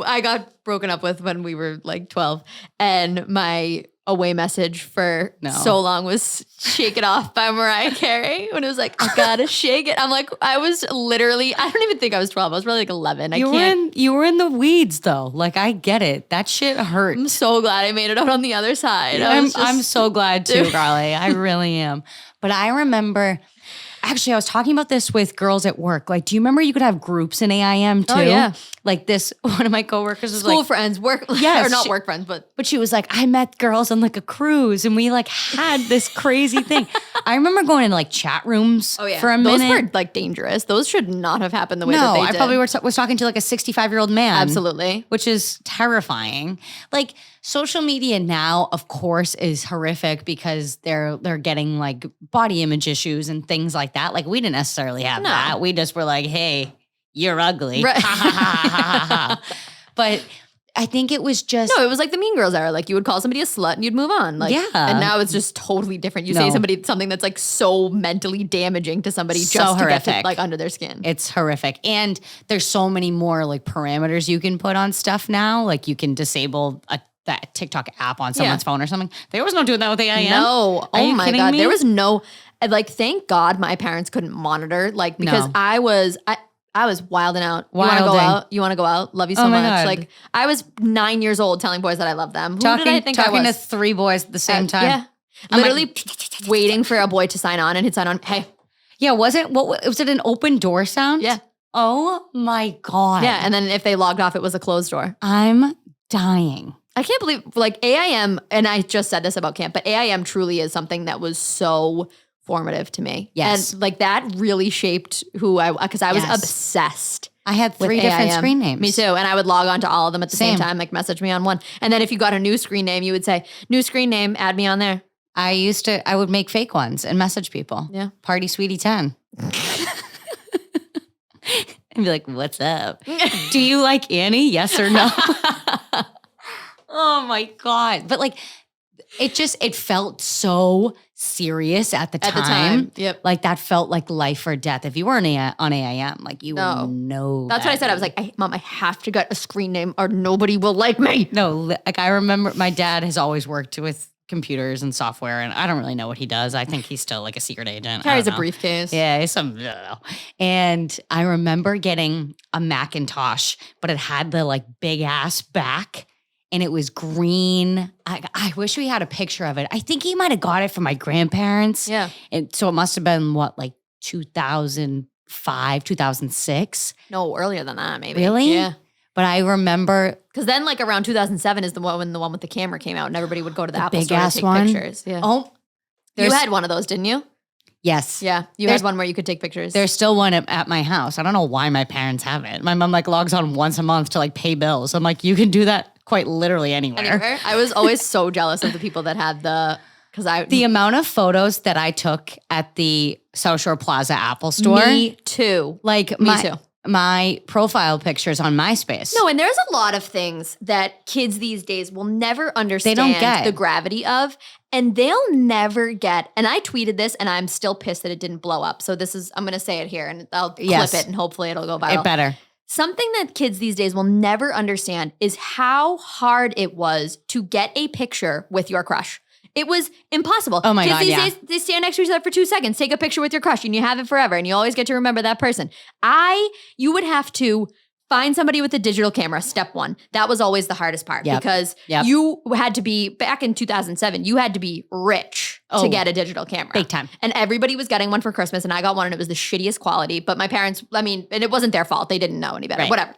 S1: I got broken up with when we were like 12, and my away message for so long was "Shake It Off" by Mariah Carey. When it was like, I gotta shake it. I'm like, I was literally, I don't even think I was 12. I was probably like 11.
S2: You were in the weeds though. Like, I get it. That shit hurt.
S1: I'm so glad I made it out on the other side.
S2: I'm so glad too, Carly. I really am. But I remember Actually, I was talking about this with girls at work. Like, do you remember you could have groups in AIM too?
S1: Oh, yeah.
S2: Like this, one of my coworkers was
S1: School
S2: like,
S1: friends, work,
S2: yes,
S1: or not work friends, but
S2: she was like, I met girls on like a cruise and we like had this crazy thing. I remember going into like chat rooms for a minute.
S1: Those were like dangerous. Those should not have happened the way that they did.
S2: I probably was talking to like a 65-year-old man.
S1: Absolutely.
S2: Which is terrifying. Like social media now, of course, is horrific because they're getting like body image issues and things like that. Like we didn't necessarily have that. We just were like, hey, you're ugly.
S1: Right.
S2: But I think it was just...
S1: No, it was like the Mean Girls era. Like you would call somebody a slut and you'd move on. Like, and now it's just totally different. You say something that's like so mentally damaging to somebody just to get to, like under their skin.
S2: It's horrific. And there's so many more like parameters you can put on stuff now. Like you can disable that TikTok app on someone's phone or something. There was no doing that with AIM.
S1: No. Oh my God. Me? There was no... Like, thank God my parents couldn't monitor. Like, because I was wilding out. You want to go out? You want to go out? Love you so much. God. Like, I was 9 years old telling boys that I love them. Who did I think I was?
S2: Talking to 3 boys at the same time.
S1: Yeah. Literally waiting for a boy to sign on and he'd sign on. Hey.
S2: Yeah, was it an open door sound?
S1: Yeah.
S2: Oh my God.
S1: Yeah, and then if they logged off, it was a closed door.
S2: I'm dying.
S1: I can't believe, like, AIM, and I just said this about camp, but AIM truly is something that was so formative to me.
S2: Yes.
S1: And like that really shaped who because I was obsessed.
S2: I had 3 different
S1: AIM.
S2: screen names.
S1: Me too. And I would log on to all of them at the same time, like message me on one. And then if you got a new screen name, you would say, new screen name, add me on there.
S2: I would make fake ones and message people.
S1: Yeah.
S2: Party Sweetie 10. And be like, what's up? Do you like Annie? Yes or no? Oh my God. But like, it felt so serious at the time.
S1: Yep.
S2: Like that felt like life or death. If you were on AIM, like you would know.
S1: That's what I said. I was like, Mom, I have to get a screen name or nobody will like me.
S2: No, like I remember my dad has always worked with computers and software, and I don't really know what he does. I think he's still like a secret agent.
S1: Carries a briefcase.
S2: Yeah, he's some. I don't know. And I remember getting a Macintosh, but it had the like big ass back. And it was green. I wish we had a picture of it. I think he might have got it from my grandparents.
S1: Yeah.
S2: And so it must have been like 2005, 2006.
S1: No, earlier than that, maybe.
S2: Really?
S1: Yeah.
S2: But I remember.
S1: Because then like around 2007 is when the one with the camera came out and everybody would go to the Apple
S2: big
S1: store
S2: ass
S1: to take
S2: one?
S1: pictures. Yeah.
S2: Oh.
S1: You had one of those, didn't you?
S2: Yes.
S1: Yeah. You had one where you could take pictures.
S2: There's still one at my house. I don't know why my parents have it. My mom like logs on once a month to like pay bills. I'm like, you can do that quite literally anywhere.
S1: I was always so jealous of the people that had the
S2: amount of photos that I took at the South Shore Plaza Apple store.
S1: Me too.
S2: Like me too. My profile pictures on MySpace.
S1: No, and there's a lot of things that kids these days will never understand
S2: they don't get
S1: the gravity of, and they'll never get. And I tweeted this, and I'm still pissed that it didn't blow up. So I'm going to say it here, and I'll clip it, and hopefully it'll go viral.
S2: It better.
S1: Something that kids these days will never understand is how hard it was to get a picture with your crush. It was impossible.
S2: Oh my God,
S1: Kids these days, they stand next to each other for 2 seconds, take a picture with your crush, and you have it forever, and you always get to remember that person. You would have to find somebody with a digital camera, step 1. That was always the hardest part because you had to be, back in 2007, you had to be rich to get a digital camera.
S2: Big time.
S1: And everybody was getting one for Christmas, and I got one, and it was the shittiest quality. But my parents, and it wasn't their fault. They didn't know any better, whatever.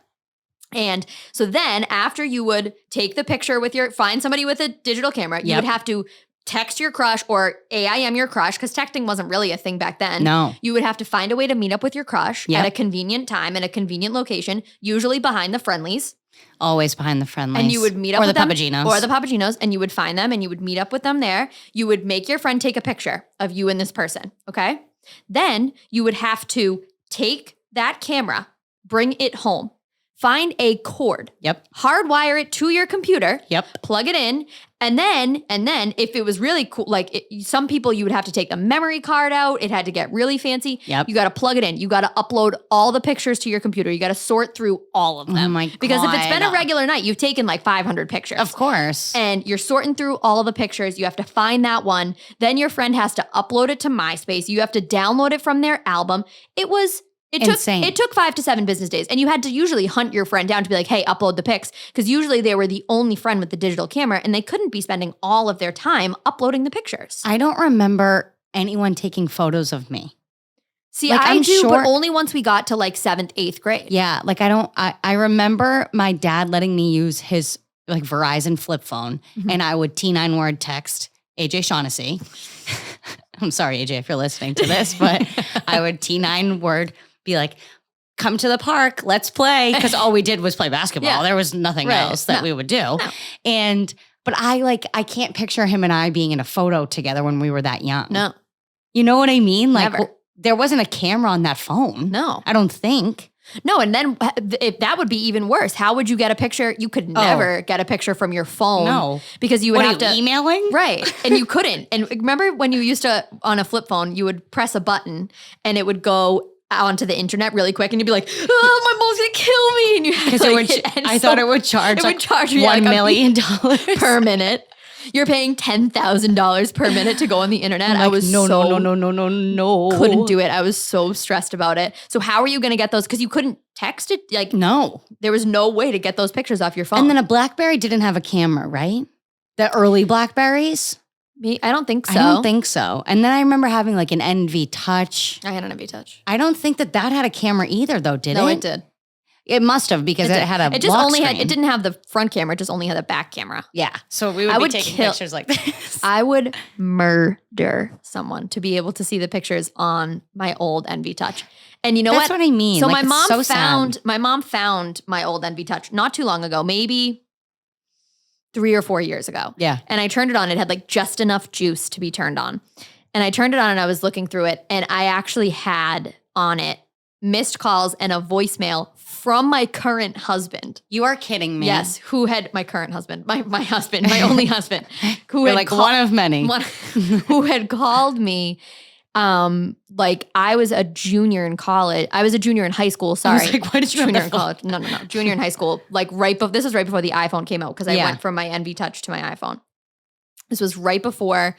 S1: And so then after you would take the picture find somebody with a digital camera, you would have to text your crush or AIM your crush, because texting wasn't really a thing back then.
S2: No.
S1: You would have to find a way to meet up with your crush at a convenient time in a convenient location, usually behind the Friendlies.
S2: Always behind the Friendlies.
S1: And you would meet up with them.
S2: Or
S1: the Papagenos. And you would find them and you would meet up with them there. You would make your friend take a picture of you and this person, okay? Then you would have to take that camera, bring it home, find a cord.
S2: Yep.
S1: Hardwire it to your computer.
S2: Yep.
S1: Plug it in. And then if it was really cool, some people you would have to take the memory card out. It had to get really fancy.
S2: Yep.
S1: You got to plug it in. You got to upload all the pictures to your computer. You got to sort through all of them.
S2: Oh my God.
S1: Because if it's been a regular night, you've taken like 500 pictures.
S2: Of course.
S1: And you're sorting through all the pictures. You have to find that one. Then your friend has to upload it to MySpace. You have to download it from their album. It took 5 to 7 business days. And you had to usually hunt your friend down to be like, hey, upload the pics. Because usually they were the only friend with the digital camera and they couldn't be spending all of their time uploading the pictures.
S2: I don't remember anyone taking photos of me.
S1: See,
S2: like,
S1: I
S2: I'm
S1: do,
S2: sure,
S1: but only once we got to like 7th, 8th grade.
S2: Yeah, like I remember my dad letting me use his like Verizon flip phone, and I would T9 word text AJ Shaughnessy. I'm sorry, AJ, if you're listening to this, but I would T9 word be like, come to the park, let's play. Because all we did was play basketball.
S1: Yeah.
S2: There was nothing else that we would do. No. But I can't picture him and I being in a photo together when we were that young.
S1: No.
S2: You know what I mean? Like,
S1: Never.
S2: there wasn't a camera on that phone.
S1: No.
S2: I don't think.
S1: No, and then if that would be even worse. How would you get a picture? You could never get a picture from your phone.
S2: No.
S1: Because you would have to.
S2: Emailing?
S1: Right. And you couldn't. And remember when you used to, on a flip phone, you would press a button and it would go onto the internet really quick and you'd be like, oh, my mom's gonna kill me. And you
S2: because I thought it would charge you
S1: $1
S2: million
S1: per minute. You're paying $10,000 per minute to go on the internet.
S2: Like,
S1: I was
S2: no.
S1: couldn't do it. I was so stressed about it. So how are you going to get those? Because you couldn't text it. Like,
S2: no,
S1: there was no way to get those pictures off your phone.
S2: And then a BlackBerry didn't have a camera, right? The early Blackberries.
S1: I don't think so.
S2: I don't think so. And then I remember having like an NV Touch.
S1: I had an NV Touch.
S2: I don't think that had a camera either, though. Did it?
S1: No, it did.
S2: It must have because it had a.
S1: It just
S2: lock
S1: only
S2: screen.
S1: had. It didn't have the front camera. It just only had the back camera.
S2: Yeah. So we would be taking pictures like this.
S1: I would murder someone to be able to see the pictures on my old NV Touch. And you know
S2: That's what I mean.
S1: So
S2: like,
S1: my mom found my old NV Touch not too long ago, maybe 3 or 4 years ago.
S2: Yeah.
S1: And I turned it on. It had like just enough juice to be turned on. And I turned it on and I was looking through it. And I actually had on it missed calls and a voicemail from my current husband.
S2: You are kidding me.
S1: Yes, who had my current husband, my husband, my only husband, who
S2: had like one of many,
S1: who had called me. Like I was a junior in college. I was a junior in high school. Sorry,
S2: I was like, why did you
S1: junior
S2: have
S1: in college? No, junior in high school. Like this was right before the iPhone came out because I went from my NV Touch to my iPhone. This was right before.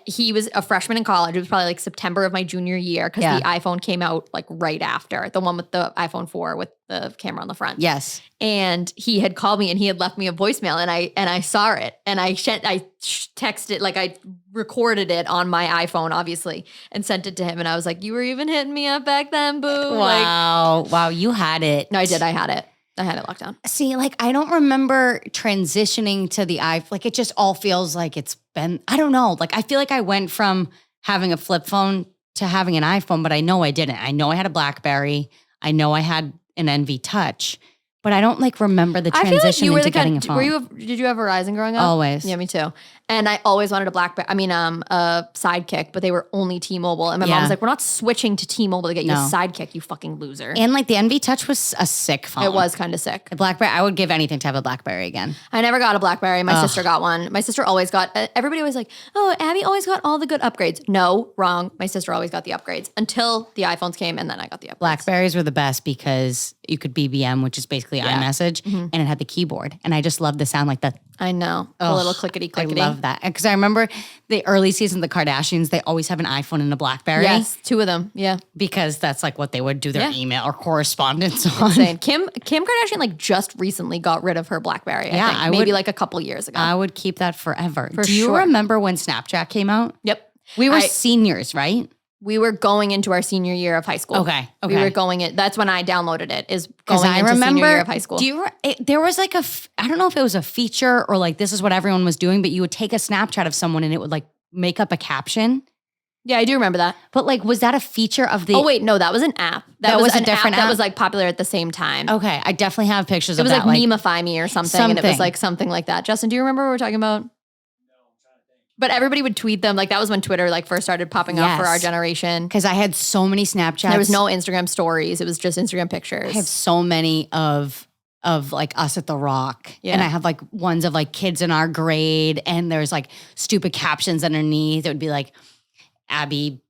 S1: He was a freshman in college. It was probably like September of my junior year because the iPhone came out like right after, the one with the iPhone 4 with the camera on the front.
S2: Yes.
S1: And he had called me and he had left me a voicemail and I saw it and I texted, like I recorded it on my iPhone obviously and sent it to him and I was like, you were even hitting me up back then, boo.
S2: Wow, you had it.
S1: No, I did. I had it locked down.
S2: See, like, I don't remember transitioning to the iPhone. Like, it just all feels like it's been, I don't know. Like, I feel like I went from having a flip phone to having an iPhone, but I know I didn't. I know I had a BlackBerry. I know I had an NV Touch, but I don't, like, remember the transition into getting a phone.
S1: Did you have Verizon growing up?
S2: Always.
S1: Yeah, me too. And I always wanted a a Sidekick, but they were only T-Mobile. And my mom was like, we're not switching to T-Mobile to get you a Sidekick, you fucking loser.
S2: And like the NV Touch was a sick phone.
S1: It was kind of sick.
S2: The BlackBerry, I would give anything to have a BlackBerry again.
S1: I never got a BlackBerry. My sister got one. My sister always got, everybody was like, oh, Abby always got all the good upgrades. No, wrong. My sister always got the upgrades until the iPhones came and then I got the upgrades.
S2: Blackberries were the best because you could BBM, which is basically iMessage, and it had the keyboard. And I just loved the sound like that.
S1: I know. The little clickety-clickety.
S2: I love that. Because I remember the early season of the Kardashians, they always have an iPhone and a BlackBerry.
S1: Yes, 2 of them. Yeah.
S2: Because that's like what they would do their email or correspondence on.
S1: Insane. Kim Kardashian like just recently got rid of her BlackBerry. I think. Maybe like a couple years ago.
S2: I would keep that forever.
S1: Do
S2: you remember when Snapchat came out?
S1: Yep.
S2: We were seniors, right?
S1: We were going into our senior year of high school.
S2: Okay.
S1: We were going it. That's when I downloaded it. Is going into senior year of high school.
S2: There was like I don't know if it was a feature or like this is what everyone was doing, but you would take a Snapchat of someone and it would like make up a caption.
S1: Yeah, I do remember that.
S2: But like, was that a feature of the?
S1: Oh wait, no, that was an app. That was
S2: a different app
S1: that was like popular at the same time.
S2: Okay, I definitely have pictures of that.
S1: It was like Memeify Me or something, and it was like something like that. Justin, do you remember what we're talking about? But everybody would tweet them. Like that was when Twitter like first started popping up for our generation.
S2: Because I had so many Snapchats.
S1: There was no Instagram stories. It was just Instagram pictures.
S2: I have so many of like us at the Rock. Yeah. And I have like ones of like kids in our grade and there's like stupid captions underneath. It would be like Abby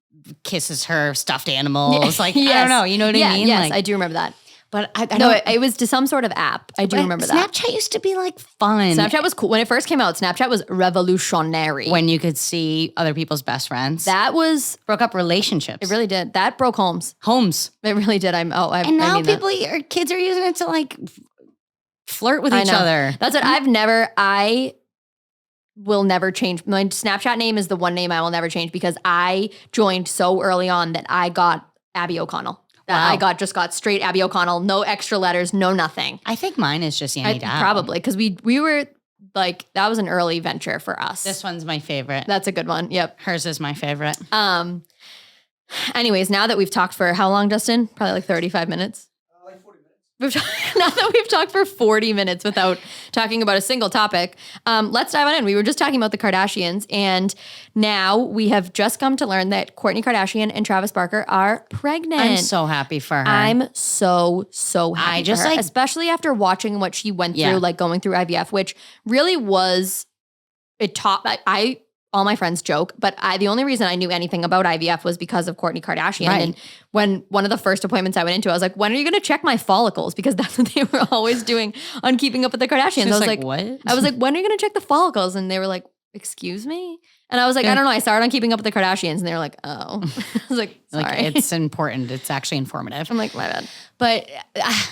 S2: kisses her stuffed animals. Like, I don't know. You know what I mean?
S1: Yes,
S2: like,
S1: I do remember that.
S2: But
S1: it was to some sort of app. I do remember that.
S2: Snapchat used to be like fun.
S1: Snapchat was cool. When it first came out, Snapchat was revolutionary.
S2: When you could see other people's best friends.
S1: That was...
S2: Broke up relationships.
S1: It really did. That broke homes.
S2: It
S1: really did.
S2: And now kids are using it to like flirt with each other.
S1: That's what I will never change. My Snapchat name is the one name I will never change because I joined so early on that I got Abby O'Connell.
S2: Wow.
S1: I just got straight Abby O'Connell, no extra letters, no nothing.
S2: I think mine is just Annie Dow.
S1: Probably, because we were like, that was an early venture for us.
S2: This one's my favorite.
S1: That's a good one. Yep.
S2: Hers is my favorite.
S1: Anyways, now that we've talked for how long, Justin? Probably like 35 minutes. Like 40 minutes. Now that we've talked for 40 minutes without talking about a single topic, let's dive on in. We were just talking about the Kardashians, and now we have just come to learn that Kourtney Kardashian and Travis Barker are pregnant.
S2: I'm so happy for her.
S1: I'm so happy
S2: just
S1: for her,
S2: like,
S1: especially after watching what she went through, like going through IVF, which really was, it taught, all my friends joke, but the only reason I knew anything about IVF was because of Kourtney Kardashian.
S2: Right.
S1: And when one of the first appointments I went into, I was like, when are you going to check my follicles? Because that's what they were always doing on Keeping Up with the Kardashians. I was like,
S2: what?
S1: I was like, when are you going to check the follicles? And they were like, excuse me? And I was like, I don't know. I started on Keeping Up with the Kardashians, and they were like, oh. I was like, sorry.
S2: Like, it's important. It's actually informative.
S1: I'm like, my bad.
S2: But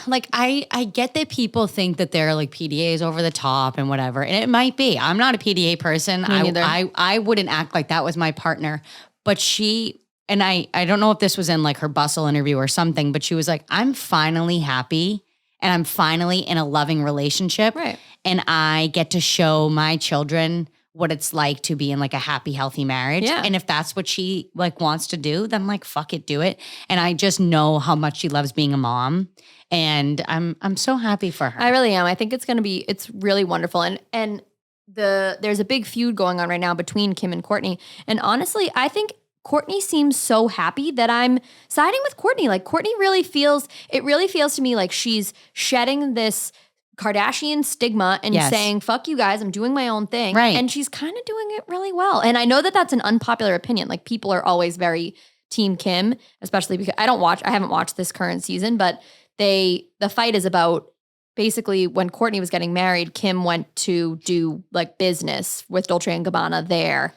S2: like, I get that people think that they're like PDAs over the top and whatever. And it might be. I'm not a PDA person.
S1: Me neither.
S2: I wouldn't act like that was my partner. But she, and I don't know if this was in like her Bustle interview or something, but she was like, I'm finally happy and I'm finally in a loving relationship.
S1: Right.
S2: And I get to show my children what it's like to be in like a happy, healthy marriage.
S1: Yeah.
S2: And if that's what she like wants to do, then like, fuck it, do it. And I just know how much she loves being a mom. And I'm so happy for her.
S1: I really am. I think it's really wonderful. And there's a big feud going on right now between Kim and Kourtney. And honestly, I think Kourtney seems so happy that I'm siding with Kourtney. Like, Kourtney really feels to me like she's shedding this Kardashian stigma and saying, fuck you guys, I'm doing my own thing.
S2: Right.
S1: And she's kind of doing it really well. And I know that that's an unpopular opinion. Like, people are always very team Kim, especially because I haven't watched this current season, but the fight is about basically when Kourtney was getting married, Kim went to do like business with Dolce & Gabbana there.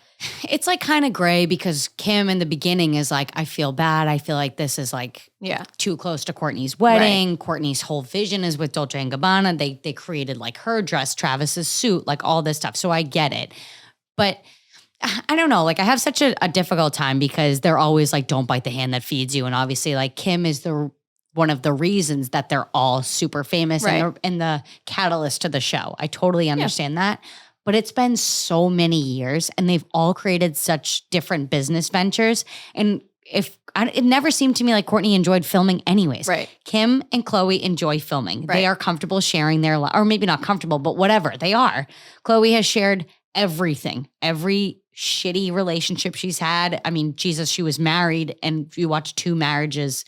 S2: It's like kind of gray because Kim in the beginning is like, I feel bad. I feel like this is like too close to Kourtney's wedding. Right. Kourtney's whole vision is with Dolce & Gabbana. They created like her dress, Travis's suit, like all this stuff. So I get it. But I don't know. Like, I have such a difficult time because they're always like, don't bite the hand that feeds you. And obviously like Kim is one of the reasons that they're all super famous and the catalyst to the show. I totally understand that. But it's been so many years and they've all created such different business ventures. And it never seemed to me like Kourtney enjoyed filming anyways. Right. Kim and Khloe enjoy filming. Right. They are comfortable sharing their life, or maybe not comfortable, but whatever, they are. Khloe has shared everything, every shitty relationship she's had. I mean, Jesus, she was married and you watch 2 marriages,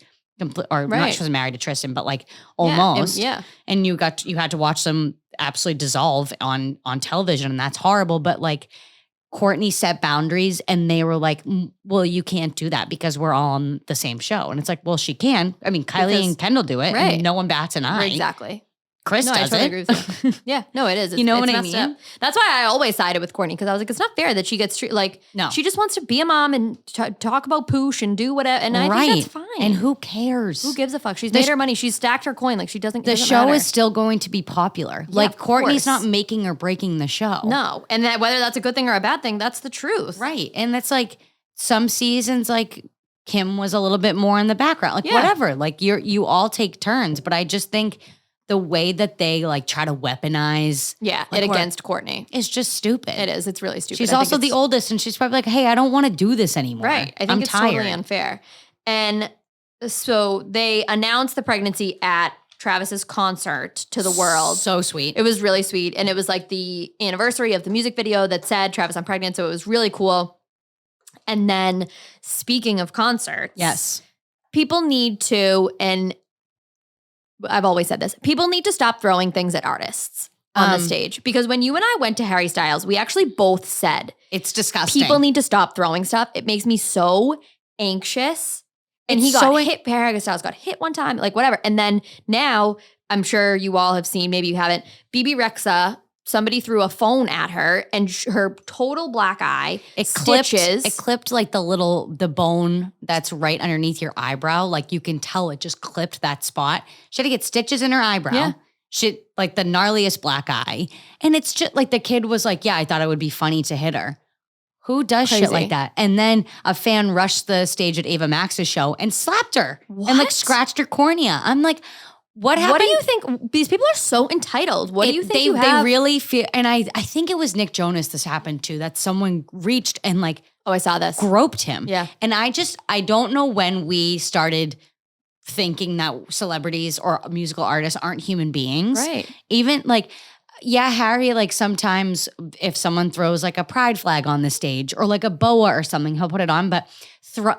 S2: or not she was married to Tristan, but like almost.
S1: Yeah.
S2: And you had to watch them absolutely dissolve on television, and that's horrible. But like, Kourtney set boundaries and they were like, well, you can't do that because we're all on the same show. And it's like, well, she can. I mean, Kylie and Kendall do it and no one bats an eye.
S1: Exactly.
S2: Chris does
S1: totally
S2: it.
S1: agree with that. Yeah, no, it is.
S2: You know what I mean?
S1: Up. That's why I always sided with Kourtney, because I was like, it's not fair that she gets like, no, she just wants to be a mom and talk about poosh and do whatever. And I think that's fine.
S2: And who cares?
S1: Who gives a fuck? She's made her money. She's stacked her coin. Like, she doesn't.
S2: The show is still going to be popular. Yeah, like, Kourtney's not making or breaking the show.
S1: No, and that whether that's a good thing or a bad thing, that's the truth.
S2: Right, and that's like some seasons, like Kim was a little bit more in the background. Like whatever. Like you all take turns, but I just think the way that they like try to weaponize
S1: it against Kourtney
S2: is just stupid.
S1: It is. It's really stupid.
S2: She's also the oldest, and she's probably like, hey, I don't want to do this anymore.
S1: Right. I think it's
S2: tired.
S1: Totally unfair. And so they announced the pregnancy at Travis's concert to the world.
S2: So sweet.
S1: It was really sweet. And it was like the anniversary of the music video that said, Travis, I'm pregnant. So it was really cool. And then, speaking of concerts.
S2: Yes.
S1: People need to, and I've always said this, people need to stop throwing things at artists on the stage. Because when you and I went to Harry Styles, we actually both said,
S2: it's disgusting.
S1: People need to stop throwing stuff. It makes me so anxious. And he got hit, Harry Styles got hit one time, like whatever. And then now, I'm sure you all have seen, maybe you haven't, BB Rexa, somebody threw a phone at her and her total black eye, stitches.
S2: It clipped like the bone that's right underneath your eyebrow. Like, you can tell it just clipped that spot. She had to get stitches in her eyebrow. Yeah. She, like, the gnarliest black eye. And it's just like, the kid was like, yeah, I thought it would be funny to hit her. Who does
S1: Crazy.
S2: shit like that? And then a fan rushed the stage at Ava Max's show and slapped her and like scratched her cornea. I'm like, what happened?
S1: What do you think? These people are so entitled. What do you think
S2: they really feel, and I think it was Nick Jonas this happened to, that someone reached and like,
S1: oh, I saw this.
S2: Groped him.
S1: Yeah.
S2: And I don't know when we started thinking that celebrities or musical artists aren't human beings.
S1: Right.
S2: Even like, yeah, Harry, like sometimes if someone throws like a pride flag on the stage or like a boa or something, he'll put it on. But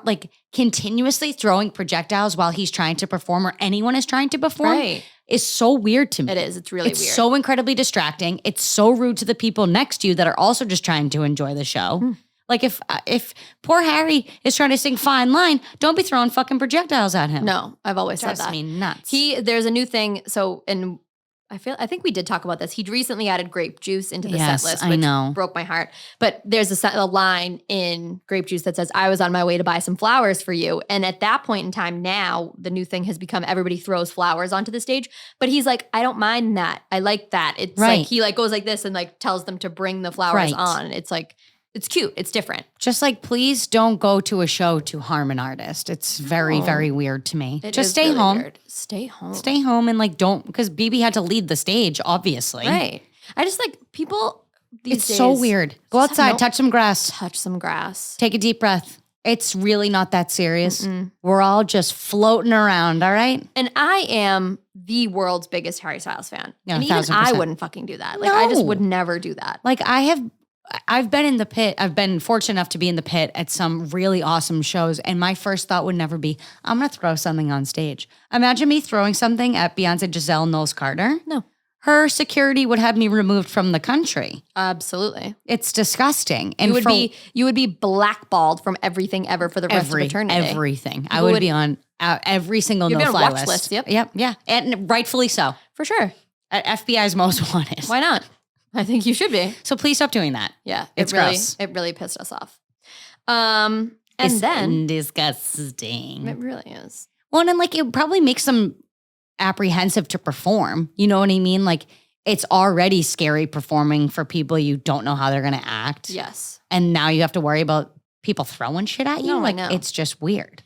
S2: like continuously throwing projectiles while he's trying to perform or anyone is trying to perform is so weird to me.
S1: It is. It's really weird.
S2: It's so incredibly distracting. It's so rude to the people next to you that are also just trying to enjoy the show. Like if poor Harry is trying to sing Fine Line, don't be throwing fucking projectiles at him.
S1: No, I've always said that.
S2: Drives me nuts.
S1: There's a new thing. So, and I think we did talk about this. He recently added grape juice into the set list, which broke my heart. But there's a line in grape juice that says, "I was on my way to buy some flowers for you." And at that point in time, now the new thing has become everybody throws flowers onto the stage. But he's like, I don't mind that. I like that. It's like he like goes like this and like tells them to bring the flowers on. It's like, it's cute. It's different.
S2: Just like, please don't go to a show to harm an artist. It's very, very weird to me. Just stay really home.
S1: Weird. Stay home.
S2: Stay home and like don't, because BB had to lead the stage, obviously.
S1: Right. I just like people these days.
S2: It's so weird. Go outside, touch some grass.
S1: Touch some grass.
S2: Take a deep breath. It's really not that serious. We're all just floating around, all right?
S1: And I am the world's biggest Harry Styles fan.
S2: Yeah,
S1: and even
S2: 1000%.
S1: I wouldn't fucking do that. Like I just would never do that.
S2: Like I've been in the pit. I've been fortunate enough to be in the pit at some really awesome shows. And my first thought would never be, I'm going to throw something on stage. Imagine me throwing something at Beyonce, Giselle, Knowles Carter.
S1: No.
S2: Her security would have me removed from the country.
S1: Absolutely.
S2: It's disgusting. And
S1: you would be blackballed from everything ever for the rest of eternity.
S2: Everything. I would be on every single no-fly list.
S1: List. Yep.
S2: Yeah. And rightfully so.
S1: For sure.
S2: At FBI's most wanted.
S1: Why not? I think you should be.
S2: So please stop doing that.
S1: Yeah.
S2: It's gross.
S1: It really pissed us off. It's
S2: disgusting.
S1: It really is.
S2: Well, and like it probably makes them apprehensive to perform. You know what I mean? Like it's already scary performing for people you don't know how they're going to act.
S1: Yes.
S2: And now you have to worry about people throwing shit at you.
S1: No,
S2: like
S1: I know.
S2: it's just weird.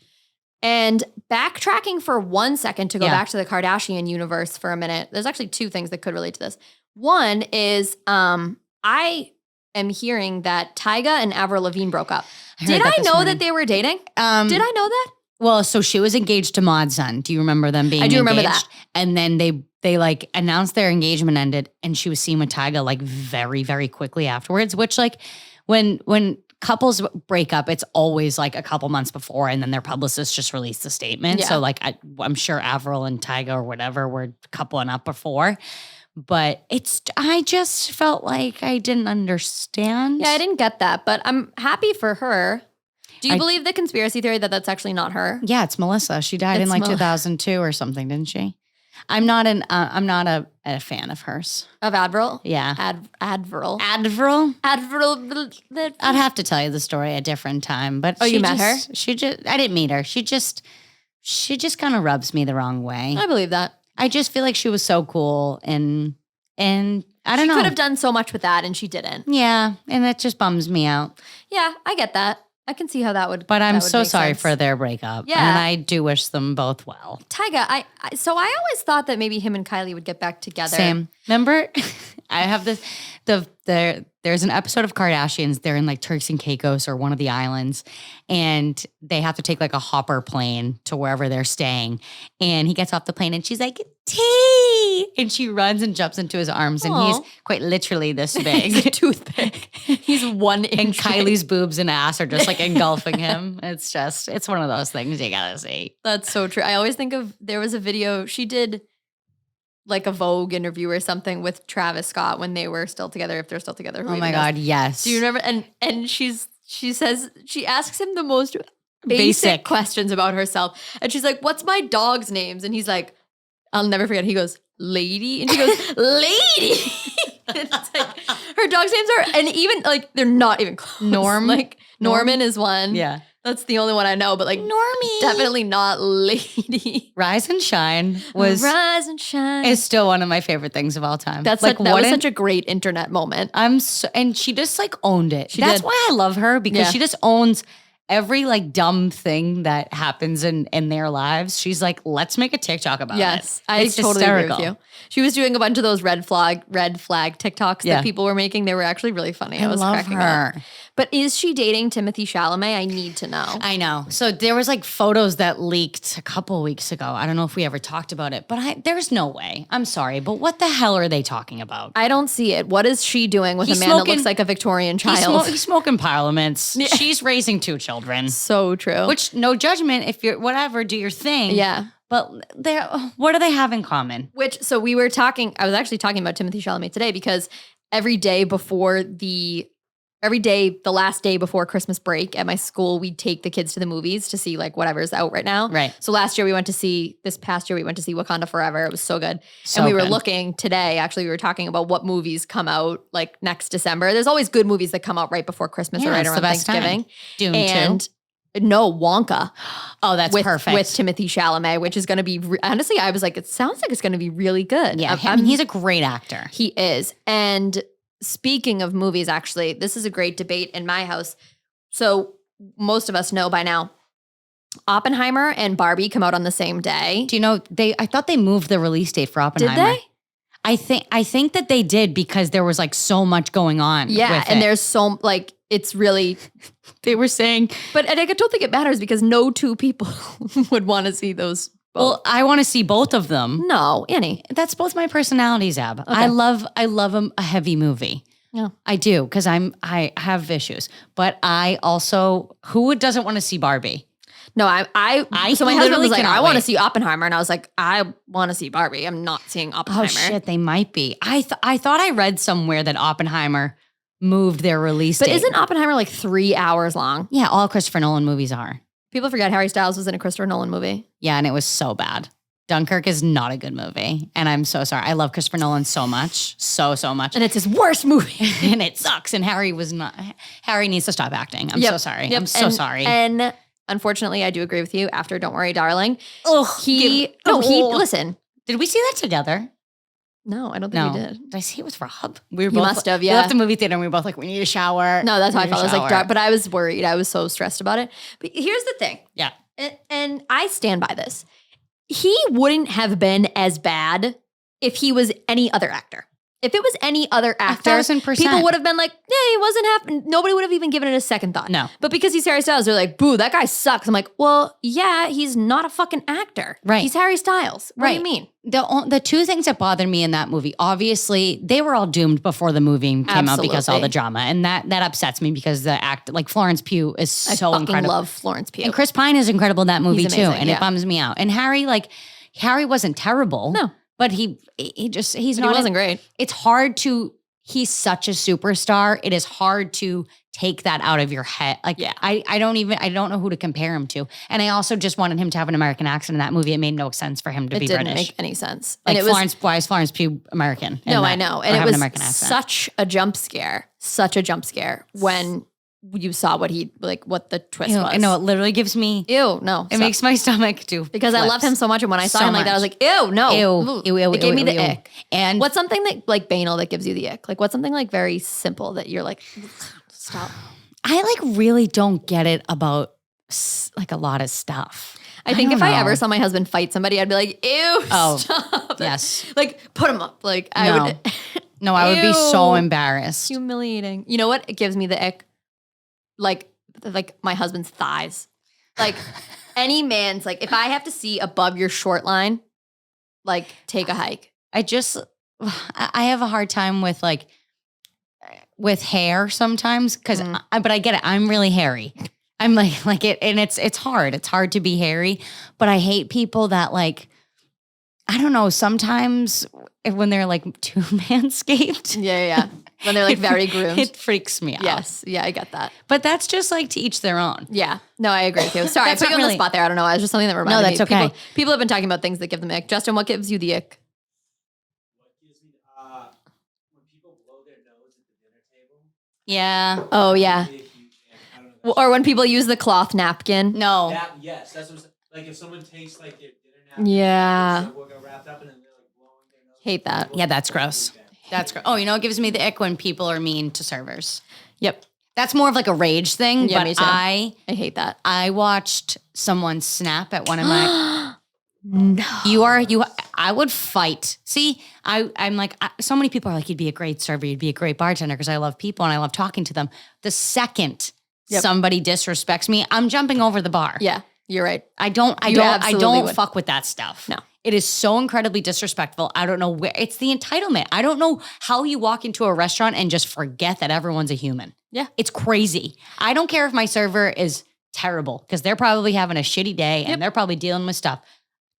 S1: And backtracking for 1 second to go back to the Kardashian universe for a minute. There's actually two things that could relate to this. One is I am hearing that Tyga and Avril Lavigne broke up. Did I know that they were dating? Did I know that?
S2: Well, so she was engaged to Maud's son. Do you remember them being engaged?
S1: I do remember that.
S2: And then they like announced their engagement ended and she was seen with Tyga like very, very quickly afterwards, which like when couples break up, it's always like a couple months before and then their publicist just released a statement.
S1: Yeah.
S2: So like I'm sure Avril and Tyga or whatever were coupling up before. But I just felt like I didn't understand.
S1: Yeah, I didn't get that, but I'm happy for her. Do you believe the conspiracy theory that that's actually not her?
S2: Yeah, it's Melissa. She died in like 2002 or something, didn't she? I'm not a fan of hers.
S1: Of Avril?
S2: Yeah.
S1: Advril.
S2: Advril?
S1: Advril.
S2: I'd have to tell you the story at a different time. But
S1: you met her?
S2: I didn't meet her. She just kind of rubs me the wrong way.
S1: I believe that.
S2: I just feel like she was so cool and I don't know.
S1: She could have done so much with that and she didn't.
S2: Yeah, and that just bums me out.
S1: Yeah, I get that. I can see how that would.
S2: But I'm so sorry for their breakup. Yeah, and I do wish them both well.
S1: Tyga, so I always thought that maybe him and Kylie would get back together.
S2: Same. Remember, I have this. There's an episode of Kardashians. They're in like Turks and Caicos or one of the islands, and they have to take like a hopper plane to wherever they're staying. And he gets off the plane, and she's like, "Tea!" And she runs and jumps into his arms, and he's quite literally this big,
S1: he's a toothpick. He's 1 inch.
S2: And Kylie's boobs and ass are just like engulfing him. It's one of those things you gotta see.
S1: That's so true. I always think of there was a video she did. Like a Vogue interview or something with Travis Scott when they were still together, if they're still together.
S2: Oh my God, yes.
S1: Do you remember? And she asks him the most basic questions about herself. And she's like, "What's my dog's names?" And he's like, I'll never forget. He goes, "Lady." And she goes, "Lady." It's like, her dog's names are, and even like, they're not even close.
S2: Norman
S1: is one.
S2: Yeah.
S1: That's the only one I know, but like
S2: Normie.
S1: definitely not Lady.
S2: Rise and Shine is still one of my favorite things of all time.
S1: That was such a great internet moment.
S2: And she just like owned it.
S1: She
S2: That's
S1: did.
S2: why I love her, because she just owns every like dumb thing that happens in their lives. She's like, let's make a TikTok about it.
S1: Yes, I totally agree with you. She was doing a bunch of those red flag TikToks that people were making. They were actually really funny. I was cracking up. But is she dating Timothée Chalamet? I need to know.
S2: I know. So there was like photos that leaked a couple weeks ago. I don't know if we ever talked about it, but there's no way. I'm sorry, but what the hell are they talking about?
S1: I don't see it. What is she doing with a man that looks like a Victorian child?
S2: He's smoking parliaments. Yeah. She's raising 2 children.
S1: So true.
S2: Which, no judgment, if you're whatever, do your thing.
S1: Yeah.
S2: But what do they have in common? I
S1: was actually talking about Timothée Chalamet today, because every day, the last day before Christmas break at my school, we'd take the kids to the movies to see like whatever's out right now.
S2: Right.
S1: So this past year we went to see Wakanda Forever. It was so good. And we were looking today, actually, we were talking about what movies come out like next December. There's always good movies that come out right before Christmas or right around Thanksgiving.
S2: Dune
S1: and
S2: 2.
S1: No, Wonka.
S2: Oh, that's perfect.
S1: With Timothée Chalamet, which is going to be, honestly, I was like, it sounds like it's going to be really good.
S2: Yeah, I mean, he's a great actor.
S1: He is. And speaking of movies, actually, this is a great debate in my house. So most of us know by now, Oppenheimer and Barbie come out on the same day.
S2: Do you know, I thought they moved the release date for Oppenheimer.
S1: Did they?
S2: I think that they did, because there was like so much going on.
S1: Yeah, and there's so like it's really
S2: they were saying,
S1: but I don't think it matters, because no 2 people would want to see those. Both.
S2: Well, I want to see both of them.
S1: No, Annie,
S2: that's both my personalities, Ab. Okay. I love a heavy movie.
S1: Yeah,
S2: I do, because I have issues, but I also doesn't want to see Barbie?
S1: No, so my husband was like, I want to see Oppenheimer. And I was like, I want to see Barbie. I'm not seeing Oppenheimer.
S2: Oh shit, they might be. I thought I read somewhere that Oppenheimer moved their release date.
S1: But isn't Oppenheimer like 3 hours long?
S2: Yeah, all Christopher Nolan movies are.
S1: People forget Harry Styles was in a Christopher Nolan movie.
S2: Yeah, and it was so bad. Dunkirk is not a good movie. And I'm so sorry. I love Christopher Nolan so much. So much.
S1: And it's his worst movie.
S2: And it sucks. And Harry needs to stop acting. I'm so sorry. I'm so sorry.
S1: And unfortunately, I do agree with you. After Don't Worry, Darling. Listen.
S2: Did we see that together?
S1: No, I don't think we did.
S2: Did I see it with Rob?
S1: You must have, yeah.
S2: We left the movie theater and we were both like, we need a shower.
S1: No, that's how I felt. I was like, but I was worried. I was so stressed about it. But here's the thing.
S2: Yeah.
S1: And I stand by this. He wouldn't have been as bad if he was any other actor. If it was any other actor,
S2: 1,000%.
S1: people would have been like, yeah, he wasn't happening. Nobody would have even given it a second thought.
S2: No.
S1: But because he's Harry Styles, they're like, boo, that guy sucks. I'm like, well, yeah, he's not a fucking actor.
S2: Right.
S1: He's Harry Styles. What do you mean?
S2: The 2 things that bothered me in that movie, obviously, they were all doomed before the movie came out because of all the drama. And that upsets me, because the act, like Florence Pugh is so incredible.
S1: I love Florence Pugh.
S2: And Chris Pine is incredible in that movie too. And
S1: it
S2: bums me out. And Harry wasn't terrible.
S1: No.
S2: But he's not. He
S1: wasn't great.
S2: It's hard he's such a superstar. It is hard to take that out of your head. Like, yeah. I don't know who to compare him to. And I also just wanted him to have an American accent in that movie. It made no sense for him to be British. It didn't make
S1: any sense.
S2: Like, why is Florence Pugh American?
S1: No, I know. And it was such a jump scare when you saw what the twist was.
S2: I know, it literally gives me...
S1: Ew, no.
S2: It makes my stomach do
S1: because flips. I love him so much, and when I saw him like that, I was like, ew, no.
S2: Ew,
S1: it gave me the ick.
S2: And
S1: what's something that, like, banal that gives you the ick? Like, what's something, like, very simple that you're like, stop?
S2: I, like, really don't get it about, like, a lot of stuff.
S1: I think if I ever saw my husband fight somebody, I'd be like, ew, stop.
S2: Yes.
S1: Like, put him up. Like, I would...
S2: No, I would be so embarrassed.
S1: Humiliating. You know what? It gives me the ick. Like my husband's thighs. Like any man's, like, if I have to see above your short line, like, take a hike.
S2: I have a hard time with hair sometimes, because but I get it. I'm really hairy. I'm like it, and it's hard. It's hard to be hairy, but I hate people that, like, I don't know, sometimes when they're like too manscaped.
S1: Yeah. When they're like very groomed.
S2: It freaks me out.
S1: Yes. Yeah, I get that.
S2: But that's just like to each their own.
S1: Yeah. No, I agree with you. Sorry, I put you on the spot there. I don't know. It's just something that reminded me.
S2: No, that's okay.
S1: People have been talking about things that give them ick. Justin, what gives you the ick?
S3: What gives me when people blow their nose at the dinner table.
S2: Yeah.
S1: Oh, yeah. Or when people use the cloth napkin.
S2: No.
S3: Yes, that's what I'm saying. Like if someone takes like their dinner napkin,
S1: Yeah.
S3: so we're gonna wrap up and then they're like blowing their nose.
S1: Hate that.
S2: Yeah, that's gross. That's gross. Oh, you know, it gives me the ick when people are mean to servers.
S1: Yep.
S2: That's more of like a rage thing.
S1: Yeah,
S2: but
S1: me too. I hate that.
S2: I watched someone snap at one of my.
S1: No.
S2: I would fight. See, I'm like, so many people are like, you'd be a great server, you'd be a great bartender because I love people and I love talking to them. The second somebody disrespects me, I'm jumping over the bar.
S1: Yeah, you're right.
S2: I don't
S1: would.
S2: fuck with that stuff.
S1: No.
S2: It is so incredibly disrespectful. I don't know where it's the entitlement. I don't know how you walk into a restaurant and just forget that everyone's a human.
S1: Yeah.
S2: It's crazy. I don't care if my server is terrible because they're probably having a shitty day and they're probably dealing with stuff.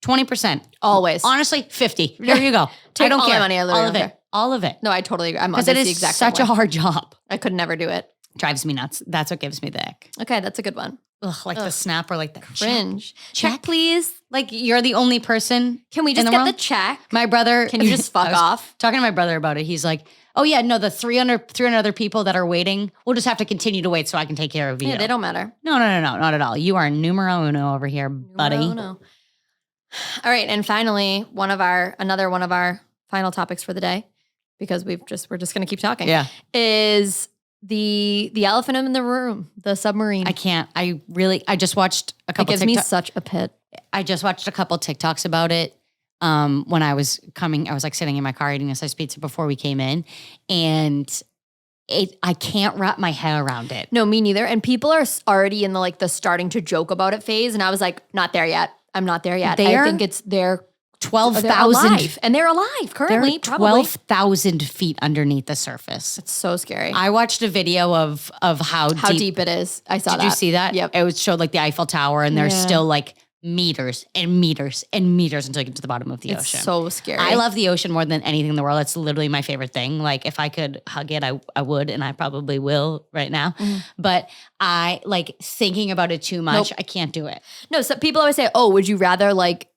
S2: 20%.
S1: Always.
S2: Honestly, 50. Here you go.
S1: Take
S2: I don't
S1: all
S2: care.
S1: my money. I literally
S2: all of
S1: don't
S2: it. All of it.
S1: No, I totally agree. I'm
S2: because it
S1: the
S2: is
S1: exact
S2: such
S1: same
S2: a
S1: way.
S2: hard job.
S1: I could never do it.
S2: Drives me nuts. That's what gives me the ick.
S1: Okay, that's a good one.
S2: Ugh, the snap or like the
S1: Cringe.
S2: Check,
S1: please.
S2: Like you're the only person.
S1: Can we just
S2: in
S1: get
S2: world?
S1: the check?
S2: My brother.
S1: Can you just fuck off?
S2: Talking to my brother about it. He's like, oh yeah, no, the 300 other people that are waiting, we'll just have to continue to wait so I can take care of you.
S1: Yeah, they don't matter.
S2: No, not at all. You are numero uno over here, buddy.
S1: No. All right, and finally, another one of our final topics for the day, because we're just going to keep talking.
S2: Yeah.
S1: Is the elephant in the room, the submarine.
S2: I can't. I just watched a couple.
S1: It gives me such a pit.
S2: I just watched a couple TikToks about it. When I was coming, I was like sitting in my car eating a slice of pizza before we came in, and I can't wrap my head around it.
S1: No, me neither. And people are already in the starting to joke about it phase, and I was like, not there yet. I'm not there yet. I think they're
S2: 12,000
S1: and they're alive currently.
S2: 12,000 feet underneath the surface.
S1: It's so scary.
S2: I watched a video of how
S1: deep it is. I saw that.
S2: Did you see that?
S1: Yep.
S2: It showed like the Eiffel Tower, and there's still like meters and meters and meters until you get to the bottom of the ocean.
S1: It's so scary.
S2: I love the ocean more than anything in the world. It's literally my favorite thing. Like if I could hug it, I would, and I probably will right now. But I like thinking about it too much. I can't do it.
S1: No, so people always say, oh, would you rather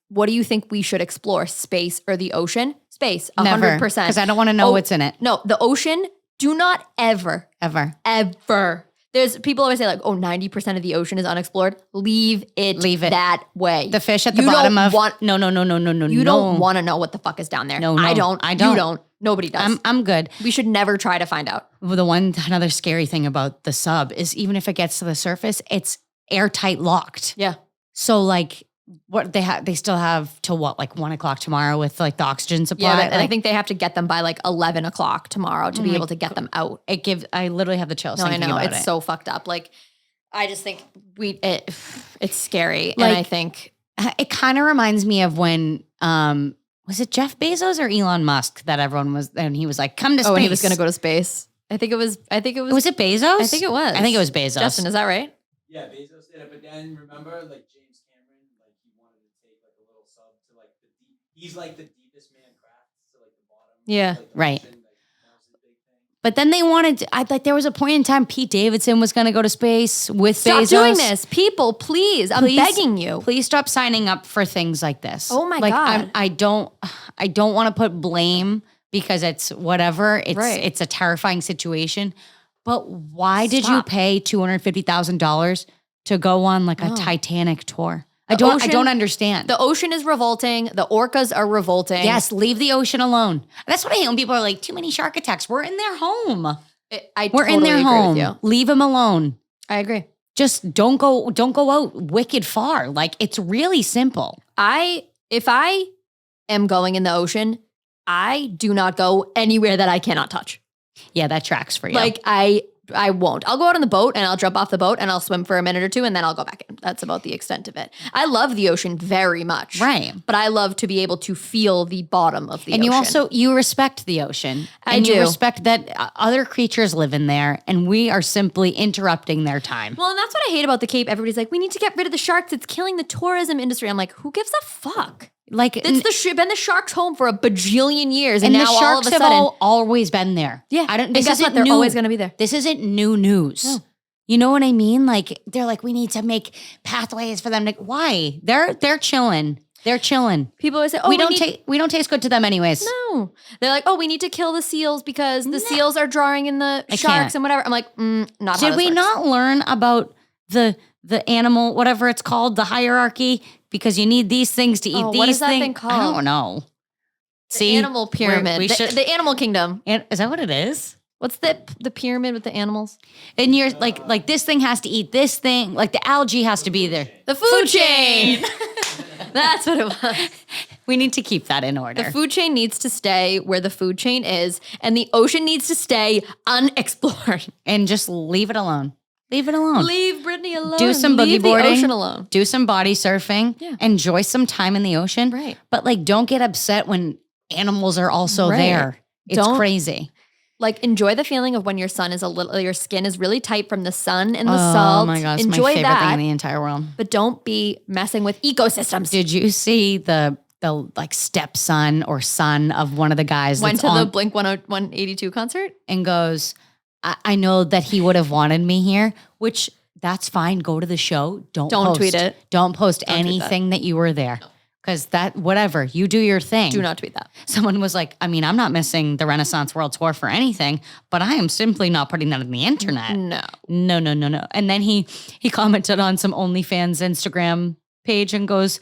S1: what do you think we should explore, space or the ocean? Space, 100%.
S2: Because I don't want to know what's in it.
S1: No, the ocean, do not ever. There's people always say 90% of the ocean is unexplored. Leave it that way.
S2: The fish at the bottom of no.
S1: You don't want to know what the fuck is down there.
S2: No,
S1: I don't.
S2: I don't.
S1: You don't. Nobody does.
S2: I'm good.
S1: We should never try to find out.
S2: Well, another scary thing about the sub is even if it gets to the surface, it's airtight locked.
S1: Yeah.
S2: So what they still have till 1 o'clock tomorrow with the oxygen supply.
S1: Yeah, and I think they have to get them by 11 o'clock tomorrow to be able to get them out.
S2: I literally have the chills.
S1: No, I know
S2: about
S1: it's so fucked up. I just think it's scary, and I think
S2: it kind of reminds me of when was it Jeff Bezos or Elon Musk that everyone was, and he was like, "Come to space."
S1: Oh, and he was going to go to space. I think it was.
S2: Was it Bezos?
S1: I think it was.
S2: I think it was Bezos.
S1: Justin, is that right?
S3: Yeah, Bezos did it, but then remember James Cameron, he wanted to take a little sub to the deep. He's the deepest man crafts to the bottom.
S1: Yeah,
S3: the
S2: right.
S3: Ocean, that was the big thing.
S2: But then they wanted to, there was a point in time Pete Davidson was going to go to space with Bezos.
S1: Stop doing this. People, please. I'm begging you.
S2: Please stop signing up for things like this.
S1: Oh my God.
S2: I don't want to put blame because it's whatever. It's a terrifying situation. But why did you pay $250,000 to go on a Titanic tour? I don't understand.
S1: The ocean is revolting. The orcas are revolting.
S2: Yes, leave the ocean alone. That's what I hate when people are like, too many shark attacks. We're in their home.
S1: We're in their home. With you.
S2: Leave them alone.
S1: I agree.
S2: Just don't go out wicked far. It's really simple.
S1: If I am going in the ocean, I do not go anywhere that I cannot touch.
S2: Yeah, that tracks for you.
S1: I won't. I'll go out on the boat and I'll jump off the boat and I'll swim for a minute or two and then I'll go back in. That's about the extent of it. I love the ocean very much.
S2: Right.
S1: But I love to be able to feel the bottom of the ocean.
S2: And you respect the ocean.
S1: I
S2: and
S1: do.
S2: You respect that other creatures live in there and we are simply interrupting their time.
S1: Well, and that's what I hate about the Cape. Everybody's like, we need to get rid of the sharks. It's killing the tourism industry. I'm like, who gives a fuck? It's been the sharks' home for a bajillion years, and now
S2: the sharks
S1: all of a sudden,
S2: have always been there.
S1: Yeah,
S2: and
S1: guess what? They're always going to be there.
S2: This isn't new news. No. You know what I mean? They're like, we need to make pathways for them to. Why? They're chilling. They're chilling.
S1: People always say, "Oh,
S2: we don't taste good to them, anyways."
S1: No, they're like, "Oh, we need to kill the seals because the seals are drawing in the sharks and whatever." I'm like, not.
S2: Did we not learn about the animal, whatever it's called, the hierarchy, because you need these things to eat these things.
S1: What is that thing called?
S2: I don't know.
S1: The animal pyramid. The animal kingdom.
S2: Is that what it is?
S1: What's the pyramid with the animals?
S2: And you're like this thing has to eat this thing. Like the algae has to be there.
S1: The food chain. That's what it was.
S2: We need to keep that in order.
S1: The food chain needs to stay where the food chain is, and the ocean needs to stay unexplored.
S2: And just leave it alone. Leave it alone.
S1: Leave Brittany alone.
S2: Do some boogie
S1: Leave
S2: boarding.
S1: the ocean alone.
S2: Do some body surfing.
S1: Yeah.
S2: Enjoy some time in the ocean.
S1: Right.
S2: But like, don't get upset when animals are also there. It's crazy.
S1: Like, enjoy the feeling of when your sun is your skin is really tight from the sun and the
S2: Oh
S1: salt.
S2: my gosh,
S1: enjoy
S2: my favorite
S1: that,
S2: thing in the entire world.
S1: but don't be messing with ecosystems.
S2: Did you see the like stepson or son of one of the guys
S1: Went
S2: that's
S1: to the
S2: on
S1: Blink 182 concert?
S2: and goes, I know that he would have wanted me here, which that's fine. Go to the show. Don't post.
S1: tweet it.
S2: Don't post
S1: Don't tweet
S2: anything that you were there. Because whatever, you do your thing.
S1: Do not tweet that.
S2: Someone was like, I mean, I'm not missing the Renaissance World Tour for anything, but I am simply not putting that on the internet.
S1: No.
S2: No. And then he commented on some OnlyFans Instagram page and goes,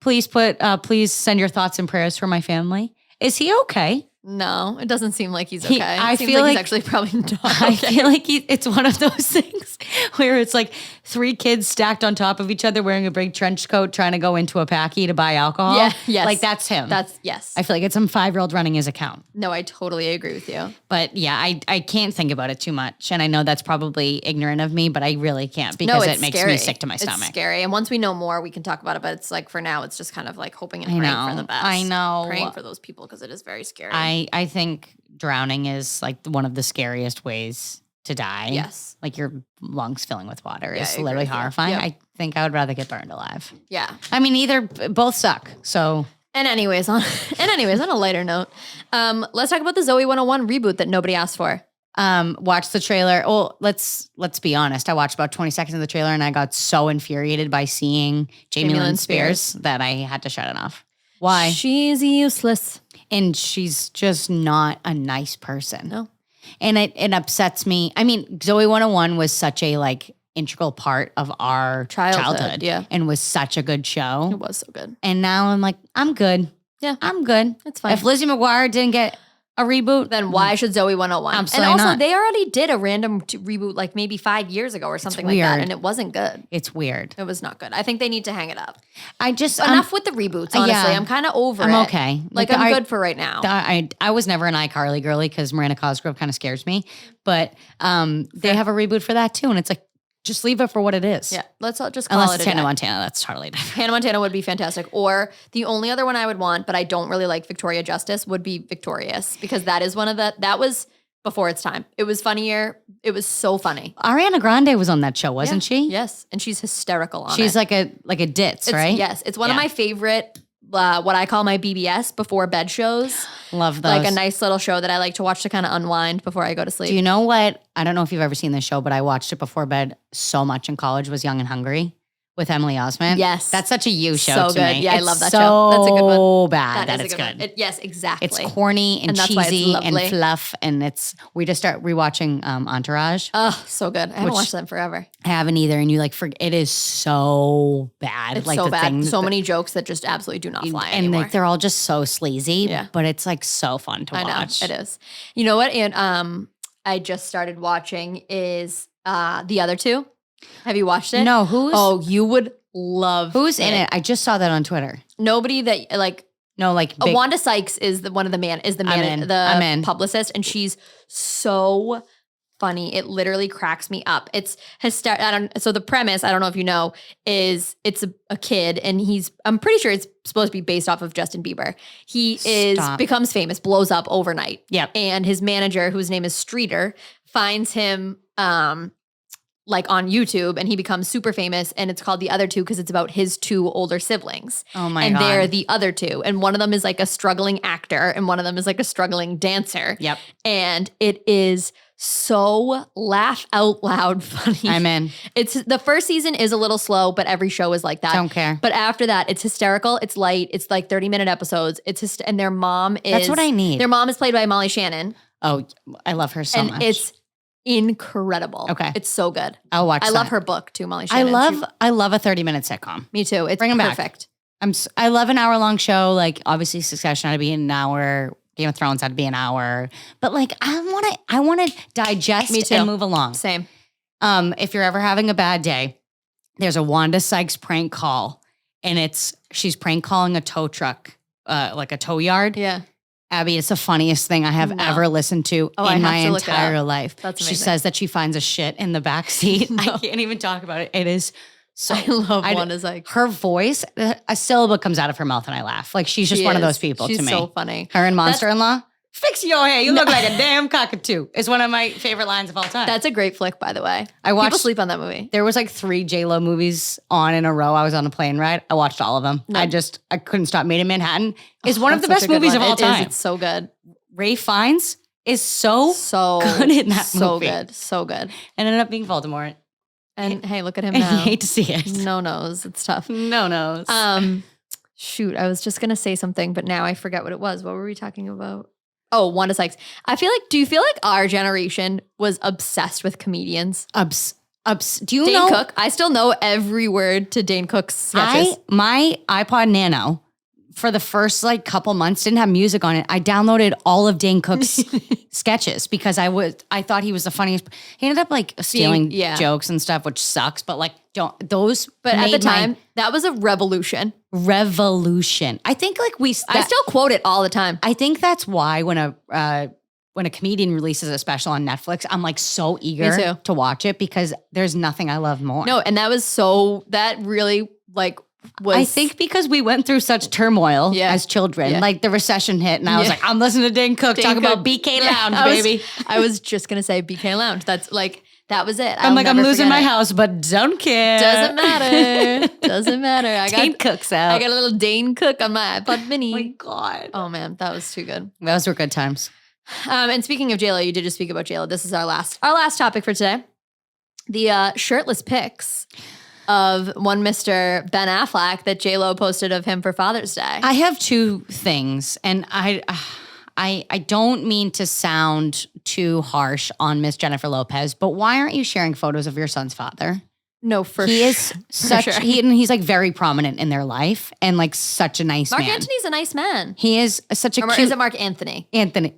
S2: please send your thoughts and prayers for my family. Is he okay?
S1: No, it doesn't seem like he's okay.
S2: I
S1: Seems
S2: feel like
S1: he's actually probably not okay.
S2: I feel like it's one of those things where it's like 3 kids stacked on top of each other wearing a big trench coat trying to go into a packy to buy alcohol.
S1: Yeah, yes.
S2: Like that's him.
S1: Yes.
S2: I feel like it's some 5-year-old running his account.
S1: No, I totally agree with you.
S2: But yeah, I can't think about it too much. And I know that's probably ignorant of me, but I really can't because it makes me sick to my stomach.
S1: It's scary. And once we know more, we can talk about it. But it's like for now, it's just kind of like hoping and praying for the best.
S2: I know.
S1: Praying for those people because it is very scary.
S2: I think drowning is like one of the scariest ways to die.
S1: Yes.
S2: Like your lungs filling with water is
S1: I
S2: literally
S1: agree with you.
S2: horrifying.
S1: Yep.
S2: I think I would rather get burned alive.
S1: Yeah.
S2: I mean, both suck. So.
S1: And anyways, on a lighter note, let's talk about the Zoe 101 reboot that nobody asked for.
S2: Watch the trailer. Well, let's be honest. I watched about 20 seconds of the trailer and I got so infuriated by seeing Jamie Lynn Spears that I had to shut it off. Why?
S1: She's useless.
S2: And she's just not a nice person.
S1: No.
S2: And it upsets me. I mean, Zoe 101 was such a like integral part of our childhood.
S1: Yeah.
S2: And was such a good show.
S1: It was so good.
S2: And now I'm like, I'm good.
S1: Yeah.
S2: I'm good.
S1: It's fine.
S2: If Lizzie McGuire didn't get a reboot,
S1: then why should Zoe 101?
S2: Absolutely
S1: and also,
S2: not.
S1: they already did a random reboot like maybe 5 years ago or something like that, and it wasn't good.
S2: It's weird.
S1: It was not good. I think they need to hang it up.
S2: Enough
S1: with the reboots, honestly.
S2: Yeah.
S1: I'm kind of over it.
S2: I'm okay.
S1: Like I'm good for right now.
S2: I was never an iCarly girly because Miranda Cosgrove kind of scares me, but they have a reboot for that too, and it's like, just leave it for what it is.
S1: Yeah, let's all just call
S2: Unless
S1: it
S2: it's Hannah Montana, that's totally different.
S1: Hannah Montana would be fantastic. Or the only other one I would want, but I don't really like Victoria Justice, would be Victorious, because that is that was before its time. It was funnier. It was so funny.
S2: Ariana Grande was on that show, wasn't she?
S1: Yes, and she's hysterical on it.
S2: She's like a ditz, right?
S1: Yes, it's one of my favorite, what I call my BBS, before bed shows.
S2: Love those.
S1: Like a nice little show that I like to watch to kind of unwind before I go to sleep.
S2: Do you know what? I don't know if you've ever seen this show, but I watched it before bed so much in college, was Young and Hungry with Emily Osment.
S1: Yes.
S2: That's such a you show
S1: so
S2: to
S1: good.
S2: me.
S1: Yeah,
S2: It's
S1: I love that show. That's a good one.
S2: So bad that
S1: is
S2: it's
S1: a good.
S2: good.
S1: Yes, exactly.
S2: It's corny and
S1: that's why it's
S2: cheesy and
S1: lovely.
S2: fluff, and we just start rewatching Entourage.
S1: Oh, so good. I haven't watched them forever.
S2: I haven't either, and you like it is so bad.
S1: It's
S2: like
S1: so
S2: the
S1: bad.
S2: things
S1: So many jokes that just absolutely do not fly
S2: and
S1: anymore.
S2: like they're all just so sleazy.
S1: Yeah.
S2: But it's like so fun to watch.
S1: I know, it is. You know what? And I just started watching is The Other Two. Have you watched it?
S2: No,
S1: you would love
S2: who's in it? I just saw that on Twitter.
S1: Nobody that like.
S2: No, like
S1: Wanda Sykes is the publicist, and she's so funny. It literally cracks me up. It's hysterical. So the premise, I don't know if you know, is it's a kid, and I'm pretty sure it's supposed to be based off of Justin Bieber. He becomes famous, blows up overnight.
S2: Yep.
S1: And his manager, whose name is Streeter, finds him like on YouTube, and he becomes super famous, and it's called The Other Two because it's about his 2 older siblings.
S2: Oh my
S1: God. And they're
S2: God.
S1: the other 2. And one of them is like a struggling actor, and one of them is like a struggling dancer.
S2: Yep.
S1: And it is so laugh out loud funny.
S2: I'm in.
S1: The first season is a little slow, but every show is like that.
S2: Don't care.
S1: But after that, it's hysterical. It's light. It's like 30-minute episodes. And their mom is.
S2: That's what I need.
S1: Their mom is played by Molly Shannon.
S2: Oh, I love her so much.
S1: And it's incredible.
S2: Okay.
S1: It's so good.
S2: I'll watch
S1: I
S2: that.
S1: love her book too, Molly Shannon.
S2: I love a 30-minute sitcom.
S1: Me too. It's
S2: Bring 'em back.
S1: perfect.
S2: I love an hour-long show. Like, obviously, Succession had to be an hour. Game of Thrones had to be an hour. But like, I want to digest
S1: Me too.
S2: and move along.
S1: Same.
S2: If you're ever having a bad day, there's a Wanda Sykes prank call, and she's prank calling a tow truck, like a tow yard.
S1: Yeah.
S2: Abby, it's the funniest thing I have ever listened to in my entire life.
S1: That's amazing.
S2: She says that she finds a shit in the back seat. I can't even talk about it. It is so.
S1: I love Wanda's like
S2: her voice. A syllable comes out of her mouth, and I laugh. Like she's just one of those people to me.
S1: She's so funny.
S2: Her and Monster-in-Law. Fix your hair. You look like a damn cockatoo. Is one of my favorite lines of all time.
S1: That's a great flick, by the way.
S2: People
S1: sleep on that movie.
S2: There was like 3 J-Lo movies on in a row. I was on a plane ride. I watched all of them.
S1: No.
S2: I couldn't stop. Made in Manhattan is one of the best movies of all time.
S1: It's so good.
S2: Ray Fiennes is so good in that movie.
S1: So good.
S2: And ended up being Voldemort.
S1: And hey, look at him
S2: I
S1: now.
S2: hate to see it.
S1: No nose. It's tough.
S2: No nose.
S1: Shoot, I was just gonna say something, but now I forget what it was. What were we talking about? Oh, Wanda Sykes. Do you feel like our generation was obsessed with comedians?
S2: Do you
S1: Dane
S2: know
S1: Cook? I still know every word to Dane Cook's sketches.
S2: My iPod Nano for the first like couple months didn't have music on it. I downloaded all of Dane Cook's sketches because I thought he was the funniest. He ended up like stealing jokes and stuff, which sucks. But like, But
S1: at the time, that was a revolution.
S2: I think like
S1: I still quote it all the time.
S2: I think that's why when a comedian releases a special on Netflix, I'm like so eager to watch it because there's nothing I love more.
S1: No, and that really like was.
S2: I think because we went through such turmoil as children, like the recession hit, and I was like, I'm listening to Dane Cook talk about BK Lounge, baby.
S1: I was just gonna say BK Lounge. That's like. That was it.
S2: I'm losing my house, but don't care.
S1: Doesn't matter. Doesn't matter.
S2: Dane Cook's out.
S1: I got a little Dane Cook on my iPod Mini.
S2: Oh my God.
S1: Oh man, that was too good.
S2: Those were good times.
S1: And speaking of JLo, you did just speak about JLo. This is our last topic for today. The shirtless pics of one Mr. Ben Affleck that JLo posted of him for Father's Day.
S2: I have 2 things, and I don't mean to sound too harsh on Miss Jennifer Lopez, but why aren't you sharing photos of your son's father?
S1: No,
S2: he is such he's like very prominent in their life and like such a nice man.
S1: Mark Antony's a nice man.
S2: He is such a cute.
S1: Is it Mark Anthony?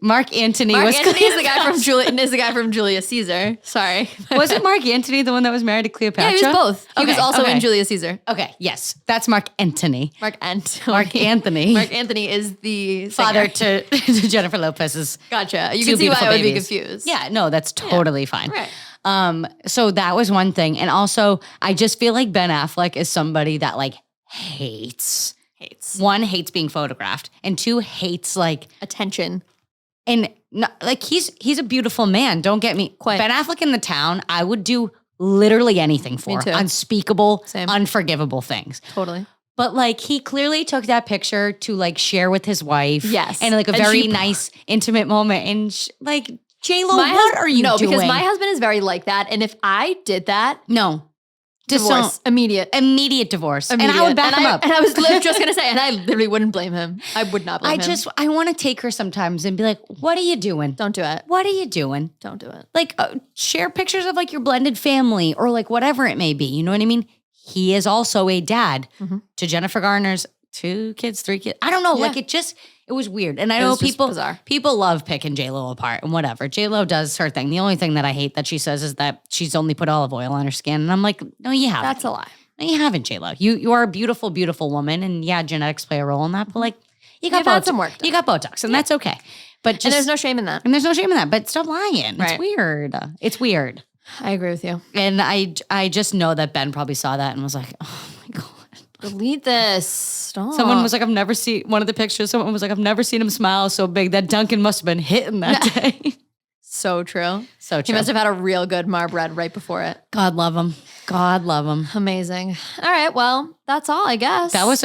S2: Mark Antony
S1: is the guy from Julius Caesar. Sorry.
S2: Wasn't Mark Antony the one that was married to Cleopatra?
S1: Yeah, he was both. He was also in Julius Caesar.
S2: Okay, yes. That's Mark Antony.
S1: Mark Anthony.
S2: Mark
S1: Anthony is the
S2: father to Jennifer Lopez's.
S1: Gotcha. You can see why I would be confused.
S2: Yeah, no, that's totally fine.
S1: Right.
S2: So that was one thing. And also, I just feel like Ben Affleck is somebody that like hates. 1, hates being photographed, and 2, hates like
S1: attention.
S2: And like he's a beautiful man. Don't get me.
S1: Quite.
S2: Ben Affleck in The Town, I would do literally anything for.
S1: Me too.
S2: Unspeakable, unforgivable things.
S1: Totally.
S2: But like he clearly took that picture to like share with his wife.
S1: Yes.
S2: And like a very nice, intimate moment. And like, J-Lo, what are you doing?
S1: No, because my husband is very like that. And if I did that.
S2: No.
S1: Divorce. Immediate
S2: divorce. And I would back him up.
S1: And I was just going to say, and I literally wouldn't blame him. I would not blame him.
S2: I want to take her sometimes and be like, what are you doing?
S1: Don't do it.
S2: What are you doing?
S1: Don't do it.
S2: Like share pictures of like your blended family or like whatever it may be. You know what I mean? He is also a dad to Jennifer Garner's 2 kids, 3 kids. I don't know.
S1: Yeah.
S2: Like it was weird. And I know people love picking J-Lo apart and whatever. J-Lo does her thing. The only thing that I hate that she says is that she's only put olive oil on her skin. And I'm like, no, you haven't.
S1: That's a lie.
S2: No, you haven't, J-Lo. You are a beautiful, beautiful woman. And yeah, genetics play a role in that. But like, you got Botox.
S1: Some work done.
S2: You got Botox, and that's okay. But
S1: and there's no shame in that.
S2: But stop lying.
S1: Right.
S2: It's weird. It's weird.
S1: I agree with you.
S2: And I just know that Ben probably saw that and was like, oh my God.
S1: Delete this. Stop.
S2: Someone was like, one of the pictures, someone was like, I've never seen him smile so big. That Duncan must have been hitting that day.
S1: So true.
S2: So true.
S1: He must have had a real good Marbread right before it.
S2: God love him. God love him.
S1: Amazing. All right. Well, that's all, I guess.
S2: That was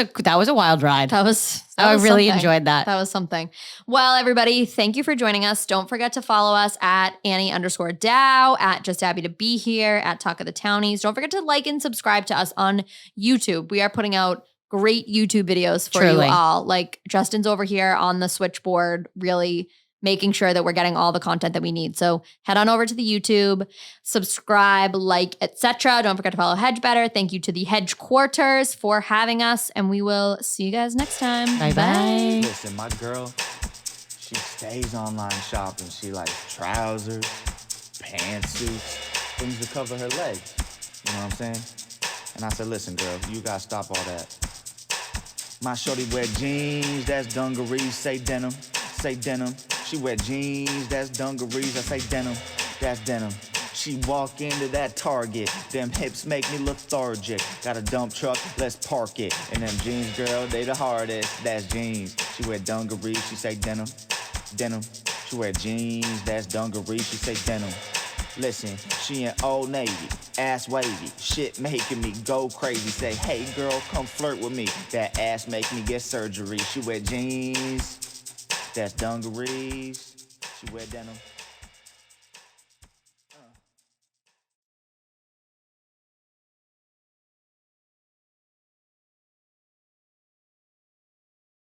S2: a wild ride. I really enjoyed that.
S1: That was something. Well, everybody, thank you for joining us. Don't forget to follow us at Annie_Dow, at Just Abby to Be Here, at Talk of the Townies. Don't forget to like and subscribe to us on YouTube. We are putting out great YouTube videos for you all. Like Justin's over here on the switchboard, really making sure that we're getting all the content that we need. So head on over to the YouTube, subscribe, like, etc. Don't forget to follow Hedge Better. Thank you to the Hedge Quarters for having us, and we will see you guys next time.
S2: Bye-bye.
S4: Listen, my girl, she stays online shopping. She likes trousers, pantsuits, things to cover her legs. You know what I'm saying? And I said, listen, girl, you gotta stop all that. My shorty wear jeans, that's dungarees, say denim, say denim. She wear jeans, that's dungarees, I say denim, that's denim. She walk into that Target, them hips make me lethargic. Got a dump truck, let's park it. And them jeans, girl, they the hardest, that's jeans. She wear dungarees, she say denim, denim. She wear jeans, that's dungarees, she say denim. Listen, she in Old Navy, ass wavy, shit making me go crazy. Say, hey girl, come flirt with me. That ass make me get surgery. She wear jeans, that's dungarees, she wear denim.